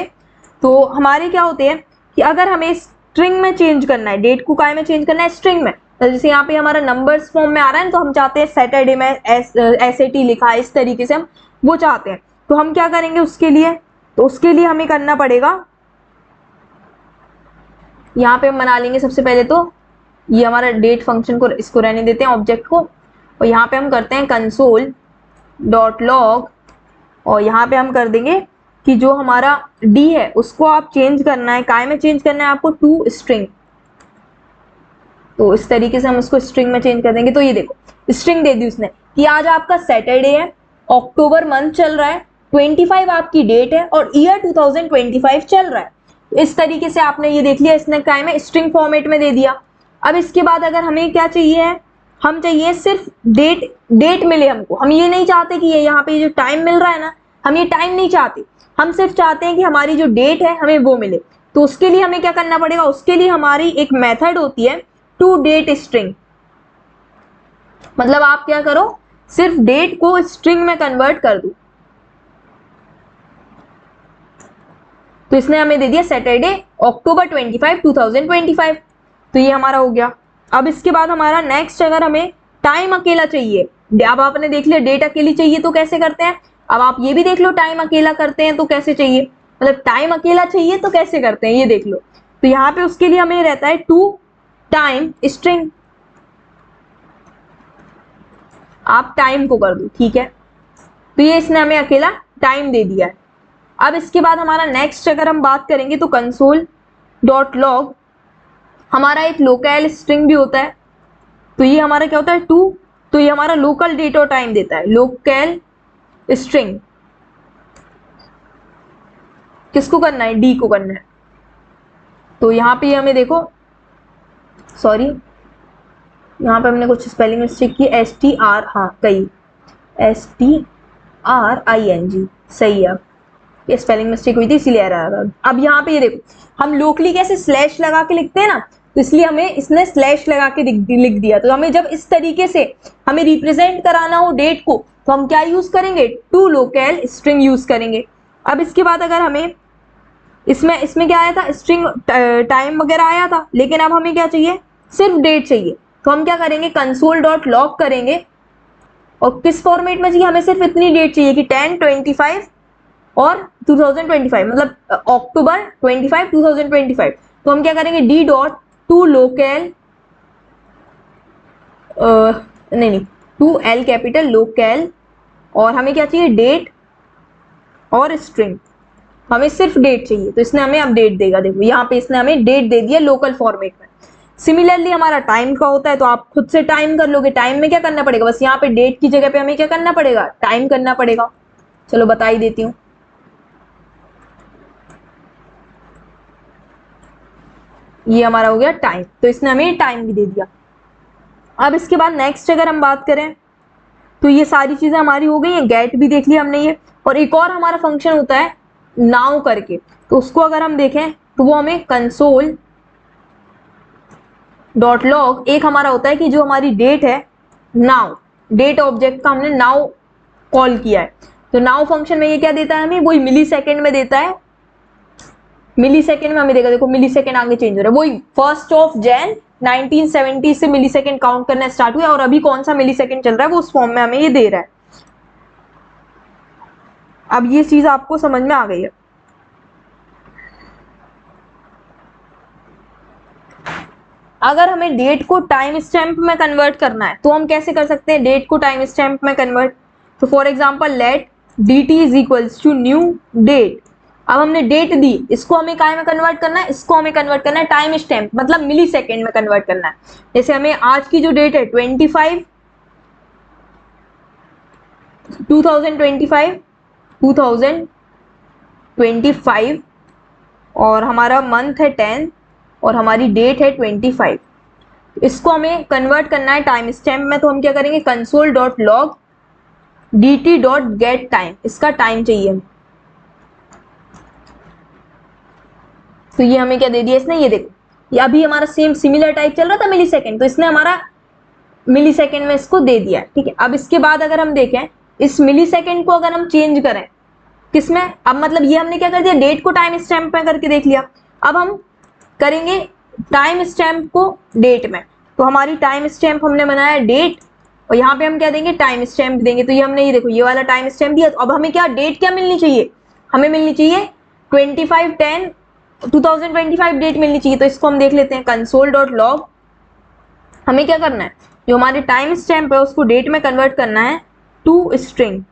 तो हमारे क्या होते हैं कि अगर हमें स्ट्रिंग में चेंज करना है, डेट को काय में चेंज करना है, स्ट्रिंग में, तो जैसे यहाँ पे हमारा नंबर्स फॉर्म में आ रहा है ना, तो हम चाहते हैं सैटरडे में SAT लिखा है, इस तरीके से हम वो चाहते हैं। तो हम क्या करेंगे उसके लिए, तो उसके लिए हमें करना पड़ेगा, यहाँ पे हम बना लेंगे सबसे पहले तो ये हमारा डेट फंक्शन को, इसको रहने देते हैं ऑब्जेक्ट को, और यहाँ पे हम करते हैं कंसोल डॉट लॉग, और यहाँ पे हम कर देंगे कि जो हमारा डी है उसको आप चेंज करना है, काय में चेंज करना है आपको, टू स्ट्रिंग। तो इस तरीके से हम उसको स्ट्रिंग में चेंज कर देंगे। तो ये देखो स्ट्रिंग दे दी उसने कि आज आपका सैटरडे है, अक्टूबर मंथ चल रहा है, 25 आपकी डेट है और ईयर 2025 चल रहा है। इस तरीके से आपने ये देख लिया, इसने काय में स्ट्रिंग फॉर्मेट में दे दिया। अब इसके बाद अगर हमें क्या चाहिए है, हम चाहिए सिर्फ डेट मिले हमको। हम ये नहीं चाहते कि ये यहाँ पे जो टाइम मिल रहा है ना, हम ये टाइम नहीं चाहते, हम सिर्फ चाहते हैं कि हमारी जो डेट है हमें वो मिले। तो उसके लिए हमें क्या करना पड़ेगा, उसके लिए हमारी एक मेथड होती है टू डेट स्ट्रिंग। मतलब आप क्या करो, सिर्फ डेट को स्ट्रिंग में कन्वर्ट कर दो। तो इसने हमें दे दिया सैटरडे अक्टूबर 25 2025। तो ये हमारा हो गया। अब इसके बाद हमारा नेक्स्ट, अगर हमें टाइम अकेला चाहिए, अब आपने देख लिया डेट अकेली चाहिए तो कैसे करते हैं, अब आप ये भी देख लो टाइम अकेला करते हैं तो कैसे चाहिए, मतलब टाइम अकेला चाहिए तो कैसे करते हैं ये देख लो। तो यहाँ पे उसके लिए हमें रहता है टू टाइम स्ट्रिंग, आप टाइम को कर दो, ठीक है। तो ये इसने हमें अकेला टाइम दे दिया है। अब इसके बाद हमारा नेक्स्ट अगर हम बात करेंगे तो कंसोल डॉट लॉग, हमारा एक लोकल स्ट्रिंग भी होता है। तो ये हमारा क्या होता है टू, तो ये हमारा लोकल डेट और टाइम देता है, लोकल स्ट्रिंग। किसको करना है, डी को करना है। तो यहाँ पे हमें देखो, सॉरी यहाँ पे हमने कुछ स्पेलिंग मिस्टेक की, STR, हाँ कही STRING, सही है। ये स्पेलिंग मिस्टेक हुई थी इसीलिए आ रहा। अब यहाँ पे ये देखो, हम लोकली कैसे स्लैश लगा के लिखते हैं ना, तो इसलिए हमें इसने स्लैश लगा के लिख दिया। तो हमें जब इस तरीके से हमें रिप्रेजेंट कराना हो डेट को, तो हम क्या यूज करेंगे, टू लोकल स्ट्रिंग यूज करेंगे। अब इसके बाद अगर हमें इसमें क्या आया था, स्ट्रिंग टाइम वगैरह आया था, लेकिन अब हमें क्या चाहिए, सिर्फ डेट चाहिए। तो हम क्या करेंगे, कंसोल डॉट लॉग करेंगे, और किस फॉर्मेट में चाहिए, हमें सिर्फ इतनी डेट चाहिए कि 10, 25 और 2025, मतलब अक्टूबर 25 2025। तो हम क्या करेंगे, डी डॉट टू लोकल, नहीं टू एल कैपिटल लोकल, और हमें क्या चाहिए, डेट और स्ट्रिंग। हमें सिर्फ डेट चाहिए, तो इसने हमें अब डेट देगा। देखो यहाँ पे इसने हमें डेट दे दिया लोकल फॉर्मेट में। सिमिलरली हमारा टाइम का होता है, तो आप खुद से टाइम कर लोगे। टाइम में क्या करना पड़ेगा, बस यहाँ पे डेट की जगह पे हमें क्या करना पड़ेगा, टाइम करना पड़ेगा। चलो बता ही देती हूँ। ये हमारा हो गया टाइम, तो इसने हमें टाइम भी दे दिया। अब इसके बाद नेक्स्ट अगर हम बात करें, तो ये सारी चीजें हमारी हो गई हैं, गेट भी देख लिया हमने ये। और एक और हमारा फंक्शन होता है नाउ करके, तो उसको अगर हम देखें तो वो हमें कंसोल डॉट लॉग, एक हमारा होता है कि जो हमारी डेट है, नाउ डेट ऑब्जेक्ट का हमने नाउ कॉल किया है। तो नाउ फंक्शन में ये क्या देता है हमें, वही मिली सेकेंड में देता है। मिली सेकेंड में हमें देगा, देखो मिली सेकेंड आगे चेंज हो रहा है, वही 1 जनवरी 1970 से मिली सेकेंड काउंट करना स्टार्ट हुआ, और अभी कौन सा मिली सेकेंड चल रहा है वो उस फॉर्म में हमें ये दे रहा है। अब ये चीज आपको समझ में आ गई है। अगर हमें डेट को टाइम स्टैम्प में कन्वर्ट करना है तो हम कैसे कर सकते हैं डेट को टाइम स्टैम्प में कन्वर्ट। तो for example let dt is equals to new date. अब हमने डेट दी, इसको हमें काय में कन्वर्ट करना है, इसको हमें कन्वर्ट करना है टाइम स्टैम्प, मतलब मिली सेकेंड में कन्वर्ट करना है। जैसे हमें आज की जो डेट है 25 2025 और हमारा मंथ है 10 और हमारी डेट है 25। इसको हमें कन्वर्ट करना है टाइम स्टैम्प में, तो हम क्या करेंगे, console dot log dt dot get time, इसका टाइम चाहिए। तो ये हमें क्या दे दिया इसने, ये देखो, ये अभी हमारा सेम सिमिलर टाइप चल रहा था मिली सेकेंड, तो इसने हमारा मिली सेकेंड में इसको दे दिया है, ठीक है। अब इसके बाद अगर हम देखें, इस मिली सेकेंड को अगर हम चेंज करें किसमें, अब मतलब ये हमने क्या कर दिया, डेट को टाइम स्टैम्प में करके देख लिया। अब हम करेंगे टाइम स्टैम्प को डेट में, तो हमारी टाइम स्टैम्प हमने बनाया डेट, और यहाँ पे हम क्या देंगे, टाइम स्टैम्प देंगे। तो ये हमने, ये देखो ये वाला टाइम स्टैम्प दिया। तो अब हमें क्या डेट क्या मिलनी चाहिए, हमें मिलनी चाहिए 25/10/2025 डेट मिलनी चाहिए। तो इसको हम देख लेते हैं, console.log। हमें क्या करना है, जो हमारे टाइम स्टैम्प है उसको डेट में कन्वर्ट करना है टू स्ट्रिंग,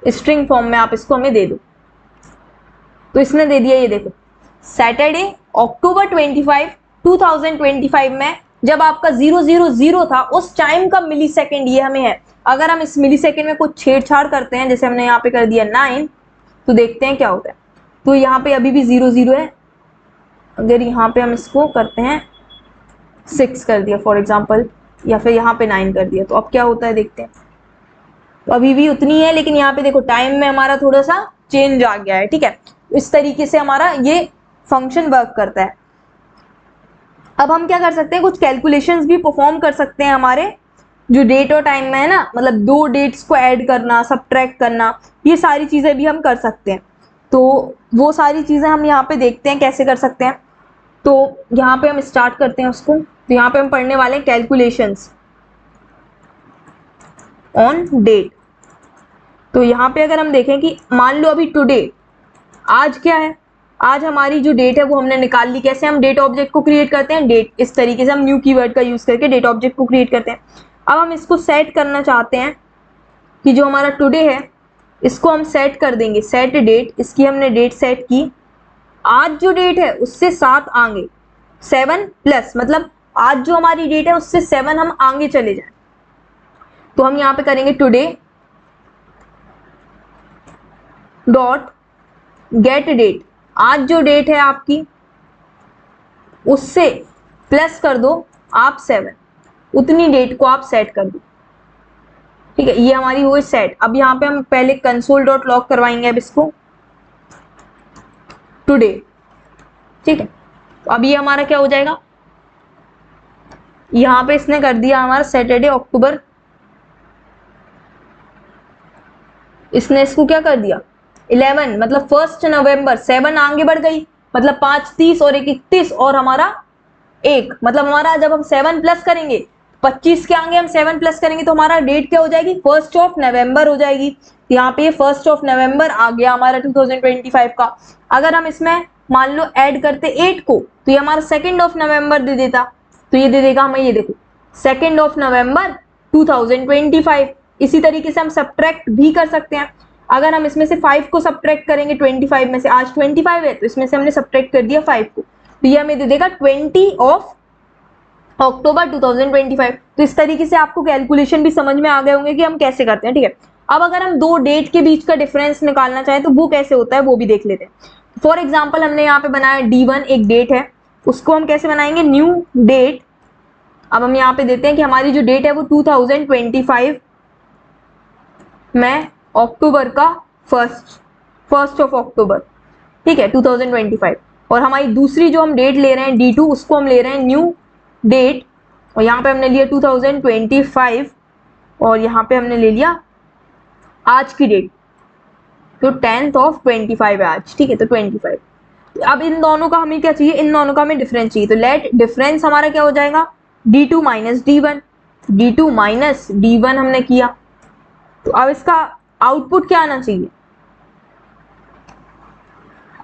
स्ट्रिंग फॉर्म में आप इसको हमें दे दो। तो इसने दे दिया, ये देखो सैटरडे October 25, 2025 में जब आपका 000 था उस टाइम का मिली सेकेंड ये हमें है। अगर हम इस मिली सेकेंड में कुछ छेड़छाड़ करते हैं, जैसे हमने यहाँ पे कर दिया 9, तो देखते हैं क्या होता है। तो यहाँ पे अभी भी 00 है। अगर यहाँ पे हम इसको करते हैं 6 कर दिया फॉर एग्जाम्पल, या फिर यहाँ पे 9 कर दिया, तो अब क्या होता है देखते हैं। तो अभी भी उतनी है, लेकिन यहाँ पे देखो टाइम में हमारा थोड़ा सा चेंज आ गया है, ठीक है। इस तरीके से हमारा ये फंक्शन वर्क करता है। अब हम क्या कर सकते हैं, कुछ कैलकुलेशंस भी परफॉर्म कर सकते हैं हमारे जो डेट और टाइम में है ना, मतलब दो डेट्स को ऐड करना, सब्ट्रैक्ट करना, ये सारी चीजें भी हम कर सकते हैं। तो वो सारी चीजें हम यहाँ पे देखते हैं कैसे कर सकते हैं। तो यहाँ पे हम स्टार्ट करते हैं उसको। तो यहाँ पे हम पढ़ने वाले हैं कैलकुलेशंस ऑन डेट। तो यहाँ पे अगर हम देखें कि मान लो अभी टुडे, आज क्या है, आज हमारी जो डेट है वो हमने निकाल ली। कैसे हम डेट ऑब्जेक्ट को क्रिएट करते हैं, डेट, इस तरीके से हम न्यू कीवर्ड का यूज करके डेट ऑब्जेक्ट को क्रिएट करते हैं। अब हम इसको सेट करना चाहते हैं कि जो हमारा टुडे है इसको हम सेट कर देंगे, सेट डेट। इसकी हमने डेट सेट की, आज जो डेट है उससे 7 आगे, 7 प्लस, मतलब आज जो हमारी डेट है उससे 7 हम आगे चले जाएं। तो हम यहाँ पे करेंगे टुडे डॉट गेट डेट, आज जो डेट है आपकी उससे प्लस कर दो आप 7, उतनी डेट को आप सेट कर दो, ठीक है। ये हमारी हुई सेट। अब यहाँ पे हम पहले console.log करवाएंगे अब इसको टुडे, ठीक है। तो अब ये हमारा क्या हो जाएगा, यहाँ पे इसने कर दिया हमारा सैटरडे अक्टूबर, इसने इसको क्या कर दिया 11, मतलब 1 नवंबर, 7 आगे बढ़ गई, मतलब 5 30 और 1 31 और हमारा 1, मतलब हमारा जब हम 7 प्लस करेंगे 25 के आगे हम 7 प्लस करेंगे तो हमारा डेट क्या हो जाएगी, 1 नवंबर हो जाएगी। यहाँ पे 1 नवंबर आ गया हमारा 2025 का। अगर हम इसमें मान लो ऐड करते 8 को, तो ये हमारा 2 नवंबर दे देता। तो ये दे देगा हमें, ये देखो 2 नवंबर 2025। इसी तरीके से हम सब्ट्रैक्ट भी कर सकते हैं। अगर हम इसमें से 5 को सब्ट्रैक्ट करेंगे 25 में से, आज 25 है तो इसमें से हमने सब्ट्रैक्ट कर दिया 5 को, तो ये हमें दे देगा 20 अक्टूबर 2025। तो इस तरीके से आपको कैलकुलेशन भी समझ में आ गए होंगे कि हम कैसे करते हैं, ठीक है। अब अगर हम दो डेट के बीच का डिफरेंस निकालना चाहें तो वो कैसे होता है वो भी देख लेते हैं। फॉर एग्जाम्पल हमने यहाँ पे बनाया D1, एक डेट है, उसको हम कैसे बनाएंगे, न्यू डेट। अब हम यहाँ पे देते हैं कि हमारी जो डेट है वो 2025 में अक्टूबर का 1 अक्टूबर, ठीक है 2025। और हमारी दूसरी जो हम डेट ले रहे हैं D2, उसको हम ले रहे हैं न्यू डेट, और यहाँ पे हमने लिया 2025 और यहाँ पे हमने ले लिया आज की डेट, तो 10/25 है आज, ठीक है। तो 25। अब इन दोनों का हमें क्या चाहिए, इन दोनों का हमें डिफरेंस चाहिए। तो लेट डिफरेंस हमारा क्या हो जाएगा, D2 minus D1, D2 minus D1 हमने किया। तो अब इसका आउटपुट क्या आना चाहिए,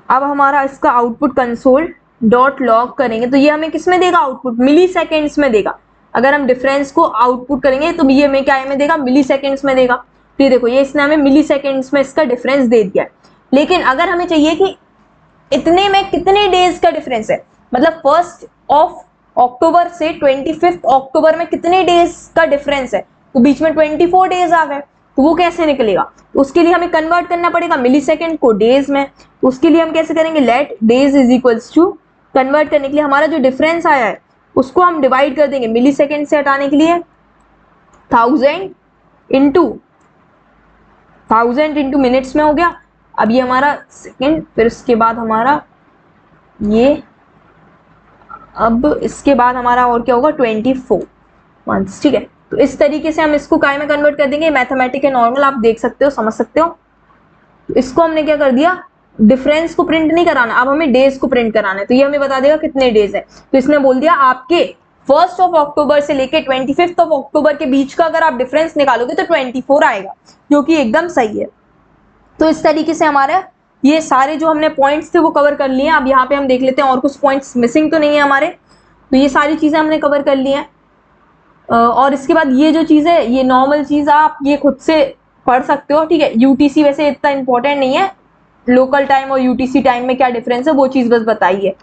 अब हमारा इसका आउटपुट console.log करेंगे तो ये हमें किस में देगा, आउटपुट मिली सेकेंड्स में देगा। अगर हम डिफरेंस को आउटपुट करेंगे तो ये हमें क्या में देगा, मिली सेकेंड्स में देगा। तो ये देखो, ये इसने हमें मिली सेकेंड्स में इसका डिफरेंस दे दिया है। लेकिन अगर हमें चाहिए कि इतने में कितने डेज का डिफरेंस है, मतलब 1 अक्टूबर से 25 अक्टूबर में कितने डेज का डिफरेंस है, तो बीच में 24 डेज आ गए, तो वो कैसे निकलेगा। तो उसके लिए हमें कन्वर्ट करना पड़ेगा मिली सेकेंड को डेज में। तो उसके लिए हम कैसे करेंगे, let days is equals to, convert करने के लिए हमारा जो डिफरेंस आया है उसको हम डिवाइड कर देंगे मिली सेकेंड से हटाने के लिए 1000 इंटू मिनट्स में हो गया। अब ये हमारा सेकेंड, फिर उसके बाद हमारा ये, अब इसके बाद हमारा और क्या होगा 24 मंथ्स, ठीक है। तो इस तरीके से हम इसको काय में कन्वर्ट कर देंगे, मैथमेटिक है नॉर्मल, आप देख सकते हो, समझ सकते हो। तो इसको हमने क्या कर दिया, डिफरेंस को प्रिंट नहीं कराना, अब हमें डेज को प्रिंट कराना है। तो ये हमें बता देगा कितने डेज है। तो इसने बोल दिया आपके 1 अक्टूबर से लेके 25 अक्टूबर के बीच का अगर आप डिफरेंस निकालोगे तो 24 आएगा, जो कि एकदम सही है। तो इस तरीके से हमारा ये सारे जो हमने पॉइंट्स थे वो कवर कर लिए। अब यहाँ पे हम देख लेते हैं और कुछ पॉइंट्स मिसिंग तो नहीं है हमारे। तो ये सारी चीजें हमने कवर कर ली हैं। और इसके बाद ये जो चीज़ है, ये नॉर्मल चीज़ आप ये खुद से पढ़ सकते हो, ठीक है। यूटीसी वैसे इतना इंपॉर्टेंट नहीं है, लोकल टाइम और यूटीसी टाइम में क्या डिफरेंस है वो चीज़ बस बताइए।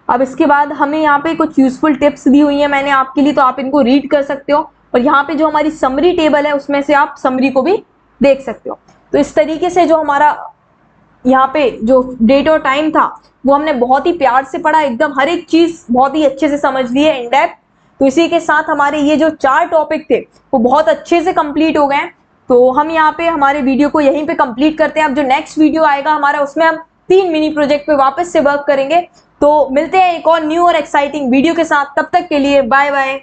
अब इसके बाद हमें यहाँ पे कुछ यूजफुल टिप्स दी हुई है मैंने आपके लिए, तो आप इनको रीड कर सकते हो। और यहाँ पे जो हमारी समरी टेबल है उसमें से आप समरी को भी देख सकते हो। तो इस तरीके से जो हमारा यहाँ पे जो डेट और टाइम था वो हमने बहुत ही प्यार से पढ़ा, एकदम हर एक चीज बहुत ही अच्छे से समझ ली है इन डेप्थ। तो इसी के साथ हमारे ये जो 4 टॉपिक थे वो बहुत अच्छे से कंप्लीट हो गए। तो हम यहाँ पे हमारे वीडियो को यहीं पे कंप्लीट करते हैं। अब जो नेक्स्ट वीडियो आएगा हमारा, उसमें हम 3 मिनी प्रोजेक्ट पे वापस से वर्क करेंगे। तो मिलते हैं एक और न्यू और एक्साइटिंग वीडियो के साथ, तब तक के लिए बाय बाय।